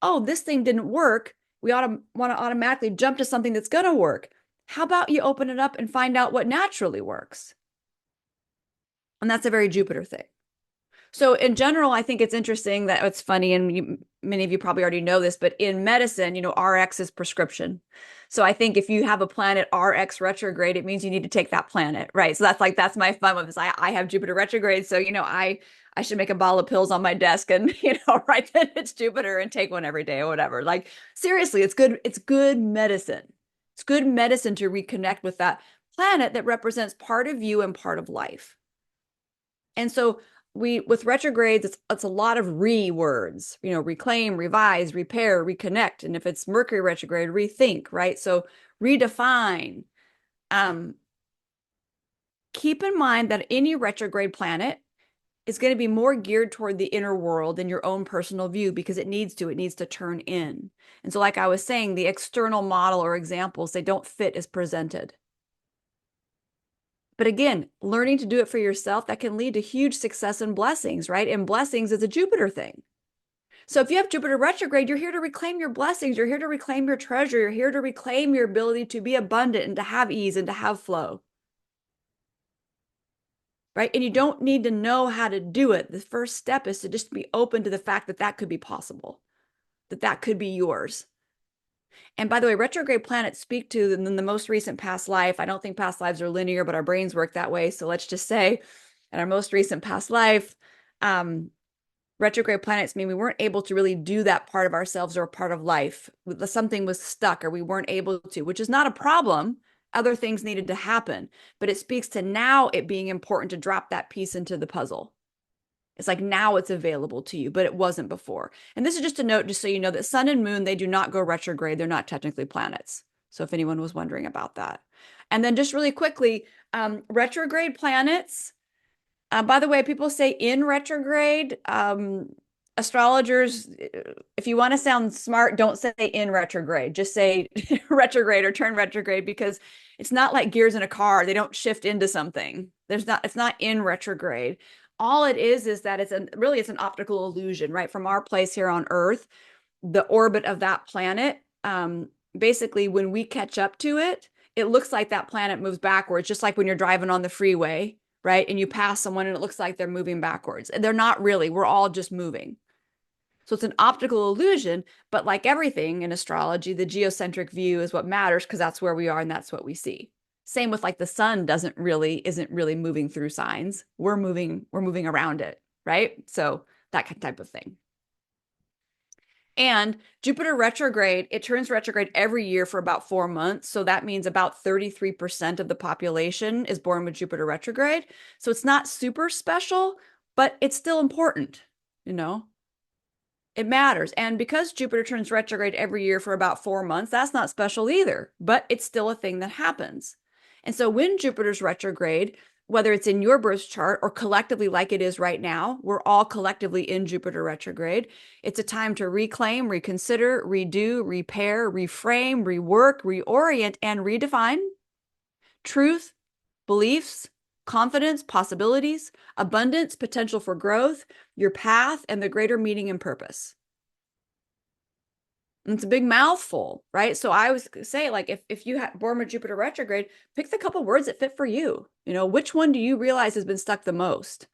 S2: oh, this thing didn't work. We want to automatically jump to something that's going to work. How about you open it up and find out what naturally works? And that's a very Jupiter thing. So in general, I think it's interesting that it's funny, and many of you probably already know this, but in medicine, RX is prescription. So I think if you have a planet RX retrograde, it means you need to take that planet, right? So that's my fun with this. I have Jupiter retrograde, so I should make a bottle of pills on my desk and write that it's Jupiter and take one every day or whatever. Like seriously, it's good medicine. It's good medicine to reconnect with that planet that represents part of you and part of life. And so with retrogrades, it's a lot of words, reclaim, revise, repair, reconnect. And if it's Mercury retrograde, rethink, right? So redefine. Keep in mind that any retrograde planet is going to be more geared toward the inner world than your own personal view, because it needs to turn in. And so like I was saying, the external model or examples, they don't fit as presented. But again, learning to do it for yourself, that can lead to huge success and blessings, right? And blessings is a Jupiter thing. So if you have Jupiter retrograde, you're here to reclaim your blessings. You're here to reclaim your treasure. You're here to reclaim your ability to be abundant and to have ease and to have flow. Right? And you don't need to know how to do it. The first step is to just be open to the fact that that could be possible, that could be yours. And by the way, retrograde planets speak to the most recent past life. I don't think past lives are linear, but our brains work that way. So let's just say in our most recent past life, retrograde planets mean we weren't able to really do that part of ourselves or a part of life. Something was stuck or we weren't able to, which is not a problem. Other things needed to happen, but it speaks to now it being important to drop that piece into the puzzle. It's like now it's available to you, but it wasn't before. And this is just a note, just so you know, that Sun and Moon, they do not go retrograde. They're not technically planets. So if anyone was wondering about that. And then just really quickly, retrograde planets, by the way, people say in retrograde, astrologers, if you want to sound smart, don't say in retrograde. Just say retrograde or turn retrograde, because it's not like gears in a car. They don't shift into something. It's not in retrograde. All it is that it's an optical illusion, right? From our place here on Earth, the orbit of that planet, basically when we catch up to it, it looks like that planet moves backwards, just like when you're driving on the freeway, right? And you pass someone and it looks like they're moving backwards. And they're not really. We're all just moving. So it's an optical illusion, but like everything in astrology, the geocentric view is what matters because that's where we are and that's what we see. Same with like the sun isn't really moving through signs. We're moving around it, right? So that type of thing. And Jupiter retrograde, it turns retrograde every year for about 4 months. So that means about 33% of the population is born with Jupiter retrograde. So it's not super special, but it's still important, you know? It matters. And because Jupiter turns retrograde every year for about 4 months, that's not special either, but it's still a thing that happens. And so when Jupiter's retrograde, whether it's in your birth chart or collectively like it is right now, we're all collectively in Jupiter retrograde. It's a time to reclaim, reconsider, redo, repair, reframe, rework, reorient, and redefine truth, beliefs, confidence, possibilities, abundance, potential for growth, your path, and the greater meaning and purpose. And it's a big mouthful, right? So I always say, like, if you have born with Jupiter retrograde, pick the couple words that fit for you. You know, which one do you realize has been stuck the most?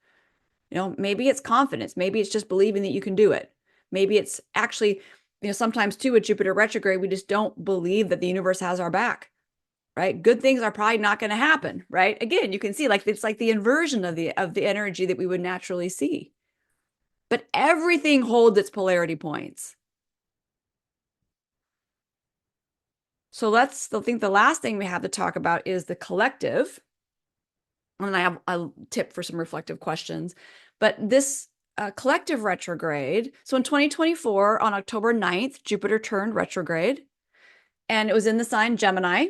S2: You know, maybe it's confidence. Maybe it's just believing that you can do it. Maybe it's actually, you know, sometimes too with Jupiter retrograde, we just don't believe that the universe has our back, right? Good things are probably not going to happen, right? Again, you can see like it's like the inversion of the energy that we would naturally see. But everything holds its polarity points. So I think the last thing we have to talk about is the collective. And I have a tip for some reflective questions. But this collective retrograde, so in 2024, on October 9th, Jupiter turned retrograde, and it was in the sign Gemini.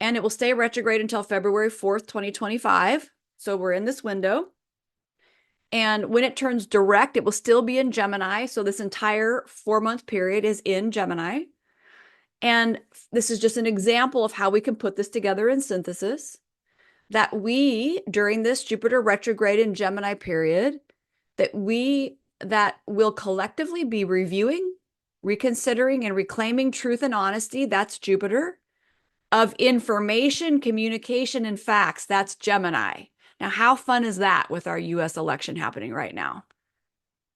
S2: And it will stay retrograde until February 4th, 2025. So we're in this window. And when it turns direct, it will still be in Gemini. So this entire 4-month period is in Gemini. And this is just an example of how we can put this together in synthesis, that we, during this Jupiter retrograde in Gemini period, that will collectively be reviewing, reconsidering, and reclaiming truth and honesty. That's Jupiter. Of information, communication, and facts. That's Gemini. Now, how fun is that with our US election happening right now?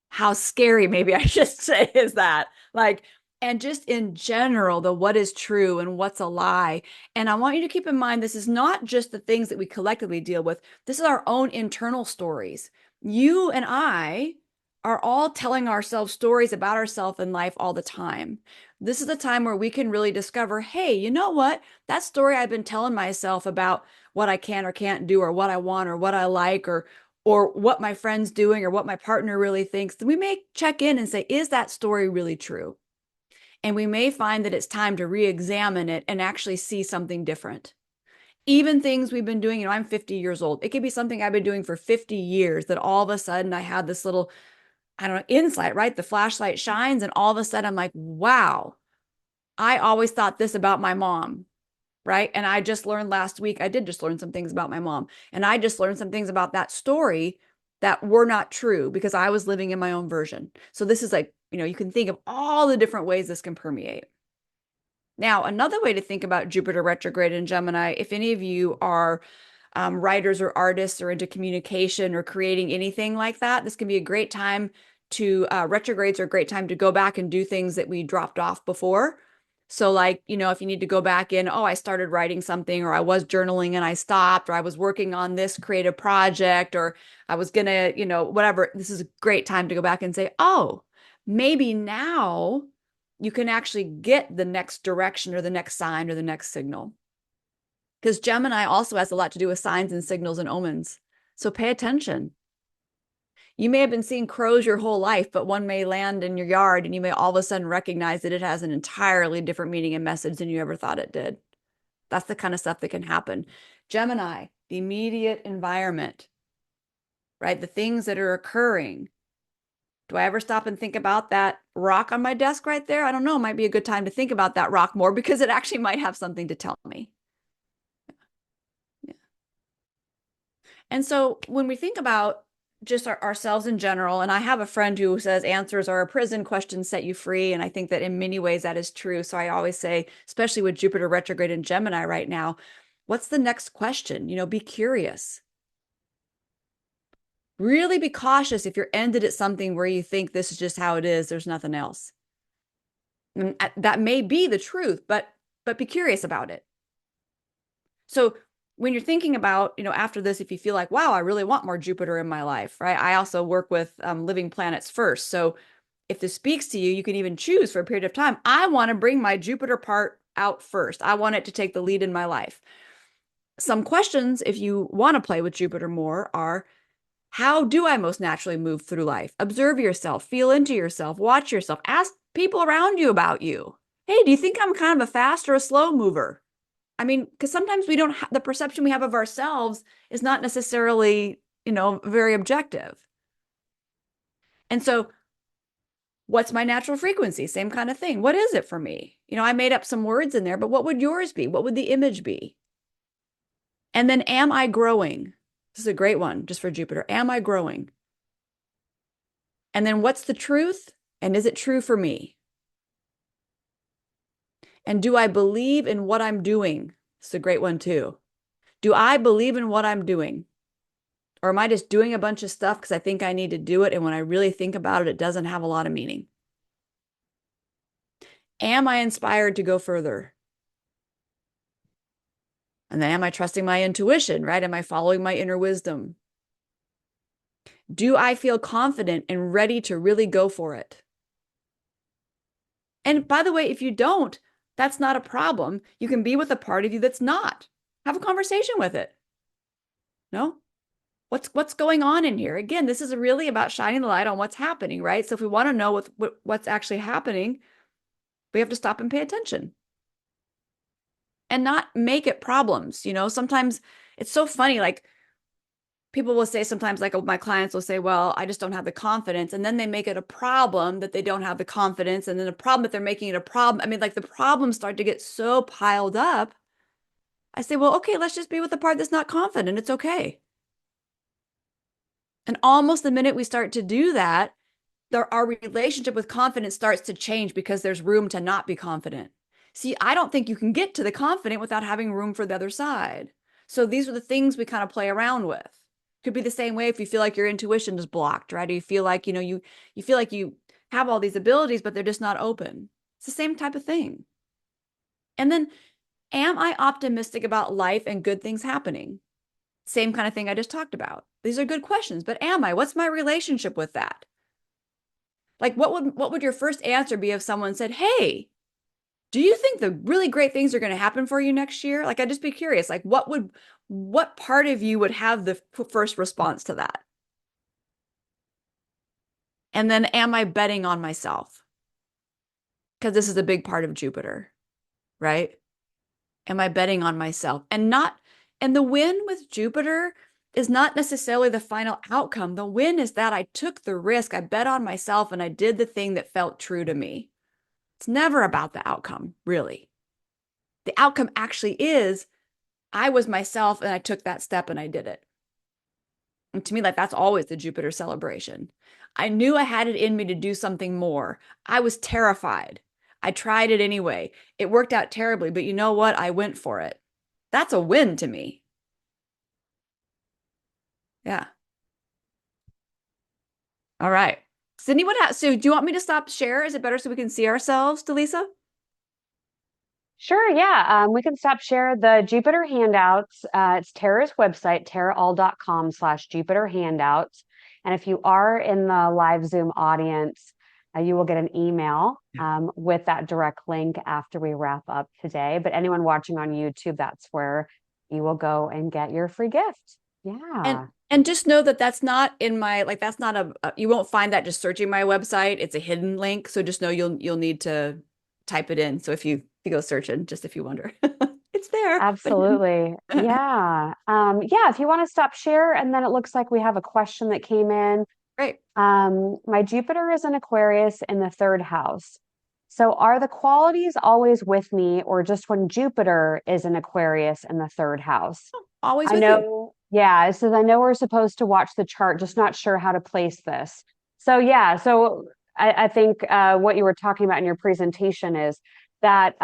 S2: How scary, maybe I should say, is that? Like, and just in general, the what is true and what's a lie. And I want you to keep in mind, this is not just the things that we collectively deal with. This is our own internal stories. You and I are all telling ourselves stories about ourselves in life all the time. This is a time where we can really discover, hey, you know what? That story I've been telling myself about what I can or can't do, or what I want, or what I like, or what my friend's doing, or what my partner really thinks, then we may check in and say, is that story really true? And we may find that it's time to re-examine it and actually see something different. Even things we've been doing, you know, I'm 50 years old. It could be something I've been doing for 50 years that all of a sudden I had this little, I don't know, insight, right? The flashlight shines and all of a sudden I'm like, wow, I always thought this about my mom, right? And I just learned last week, I did just learn some things about my mom. And I just learned some things about that story that were not true because I was living in my own version. So this is like, you know, you can think of all the different ways this can permeate. Now, another way to think about Jupiter retrograde in Gemini, if any of you are writers or artists or into communication or creating anything like that, this can be a great time to, retrogrades are a great time to go back and do things that we dropped off before. So like, you know, if you need to go back in, oh, I started writing something, or I was journaling and I stopped, or I was working on this creative project, or I was gonna, you know, whatever, this is a great time to go back and say, oh, maybe now you can actually get the next direction or the next sign or the next signal. Because Gemini also has a lot to do with signs and signals and omens. So pay attention. You may have been seeing crows your whole life, but one may land in your yard and you may all of a sudden recognize that it has an entirely different meaning and message than you ever thought it did. That's the kind of stuff that can happen. Gemini, the immediate environment, right? The things that are occurring. Do I ever stop and think about that rock on my desk right there? I don't know. It might be a good time to think about that rock more because it actually might have something to tell me. Yeah. And so when we think about just ourselves in general, and I have a friend who says answers are a prison, questions set you free. And I think that in many ways that is true. So I always say, especially with Jupiter retrograde in Gemini right now, what's the next question? Be curious. Really be cautious if you're ended at something where you think this is just how it is, there's nothing else. And that may be the truth, but be curious about it. So when you're thinking about, after this, if you feel like, wow, I really want more Jupiter in my life, right? I also work with living planets first. So if this speaks to you, you can even choose for a period of time. I want to bring my Jupiter part out first. I want it to take the lead in my life. Some questions, if you want to play with Jupiter more, are how do I most naturally move through life? Observe yourself, feel into yourself, watch yourself, ask people around you about you. Hey, do you think I'm kind of a fast or a slow mover? I mean, because sometimes we don't the perception we have of ourselves is not necessarily, very objective. And so, what's my natural frequency? Same kind of thing. What is it for me? I made up some words in there, but what would yours be? What would the image be? And then, am I growing? This is a great one just for Jupiter. Am I growing? And then, what's the truth? And is it true for me? And do I believe in what I'm doing? This is a great one too. Do I believe in what I'm doing? Or am I just doing a bunch of stuff because I think I need to do it? And when I really think about it, it doesn't have a lot of meaning. Am I inspired to go further? And then am I trusting my intuition, right? Am I following my inner wisdom? Do I feel confident and ready to really go for it? And by the way, if you don't, that's not a problem. You can be with a part of you that's not. Have a conversation with it. No? What's going on in here? Again, this is really about shining the light on what's happening, right? So if we want to know what's actually happening, we have to stop and pay attention and not make it problems. Sometimes it's so funny. Like people will say sometimes, like my clients will say, well, I just don't have the confidence. And then they make it a problem that they don't have the confidence. And then a problem that they're making it a problem. I mean, like the problems start to get so piled up. I say, well, okay, let's just be with the part that's not confident. It's okay. And almost the minute we start to do that, our relationship with confidence starts to change because there's room to not be confident. See, I don't think you can get to the confident without having room for the other side. So these are the things we kind of play around with. Could be the same way if you feel like your intuition is blocked, right? Or you feel like, you feel like you have all these abilities, but they're just not open. It's the same type of thing. And then, am I optimistic about life and good things happening? Same kind of thing I just talked about. These are good questions, but am I? What's my relationship with that? Like what would your first answer be if someone said, "Hey, do you think the really great things are going to happen for you next year?" Like I'd just be curious, like what part of you would have the first response to that? And then am I betting on myself? Because this is a big part of Jupiter, right? Am I betting on myself? And the win with Jupiter is not necessarily the final outcome. The win is that I took the risk, I bet on myself, and I did the thing that felt true to me. It's never about the outcome, really. The outcome actually is I was myself and I took that step and I did it. And to me, like that's always the Jupiter celebration. I knew I had it in me to do something more. I was terrified. I tried it anyway. It worked out terribly, but you know what? I went for it. That's a win to me. Yeah. All right. Sydney, so do you want me to stop share? Is it better so we can see ourselves, Dallisa?
S1: Sure, yeah. We can stop share the Jupiter handouts. It's Tara's website, taraal.com/Jupiter handouts. And if you are in the live Zoom audience, you will get an email with that direct link after we wrap up today. But anyone watching on YouTube, that's where you will go and get your free gift. Yeah.
S2: And just know that that's not in my that's not you won't find that just searching my website. It's a hidden link, so just know you'll need to type it in. So if you go searching, just if you wonder, it's there.
S1: Absolutely. Yeah. Yeah, if you want to stop share, and then it looks like we have a question that came in.
S2: Great.
S1: My Jupiter is in Aquarius in the third house. So are the qualities always with me or just when Jupiter is in Aquarius in the third house?
S2: Always
S1: I
S2: with you.
S1: know, yeah, it says I know we're supposed to watch the chart, just not sure how to place this. So yeah, so I think what you were talking about in your presentation is that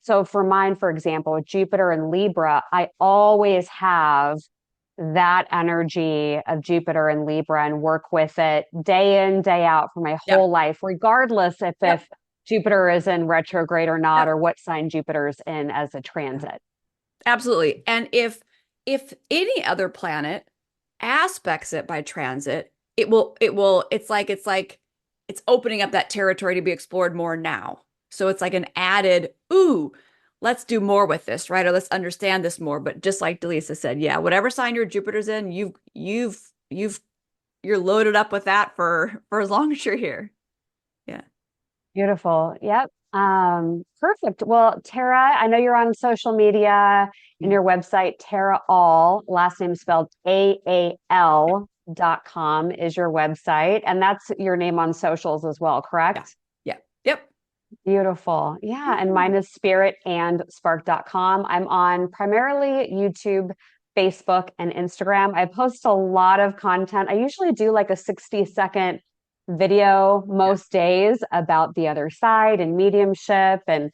S1: so for mine, for example, with Jupiter and Libra, I always have that energy of Jupiter and Libra and work with it day in, day out for my
S2: Yep.
S1: whole life, regardless
S2: Yep.
S1: if Jupiter is in retrograde or not,
S2: Yep.
S1: or what sign Jupiter's in as a transit.
S2: Absolutely. And if any other planet aspects it by transit, it's opening up that territory to be explored more now. So it's like an added, ooh, let's do more with this, right? Or let's understand this more. But just like Dallisa said, yeah, whatever sign your Jupiter's in, you've you're loaded up with that for as long as you're here. Yeah.
S1: Beautiful. Yep. Perfect. Well, Tara, I know you're on social media and your website, Tara Aal, last name spelled AAL.com is your website. And that's your name on socials as well,
S2: Yeah.
S1: correct?
S2: Yeah. Yep.
S1: Beautiful. Yeah. And mine is spiritandspark.com. I'm on primarily YouTube, Facebook, and Instagram. I post a lot of content. I usually do like a 60-second video
S2: Yeah.
S1: most days about the other side and mediumship and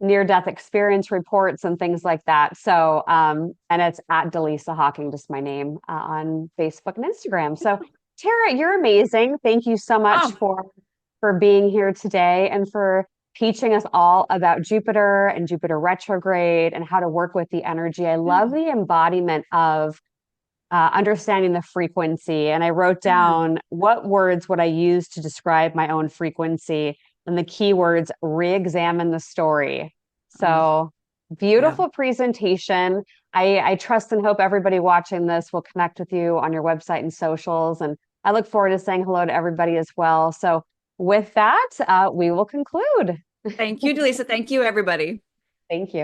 S1: near-death experience reports and things like that. So, and it's at Dallisa Hawking, just my name on Facebook and Instagram. So, Tara, you're amazing. Thank you so much
S2: Oh,
S1: for being here today and for teaching us all about Jupiter and Jupiter retrograde and how to work with the energy. I
S2: yeah.
S1: love the embodiment of understanding the frequency. And I wrote
S2: Yeah.
S1: down what words would I use to describe my own frequency. And the keywords re-examine the story.
S2: Oh,
S1: So
S2: yeah.
S1: beautiful presentation. I trust and hope everybody watching this will connect with you on your website and socials. And I look forward to saying hello to everybody as well. So with that, we will conclude.
S2: Thank you, Delisa. Thank you, everybody.
S1: Thank you.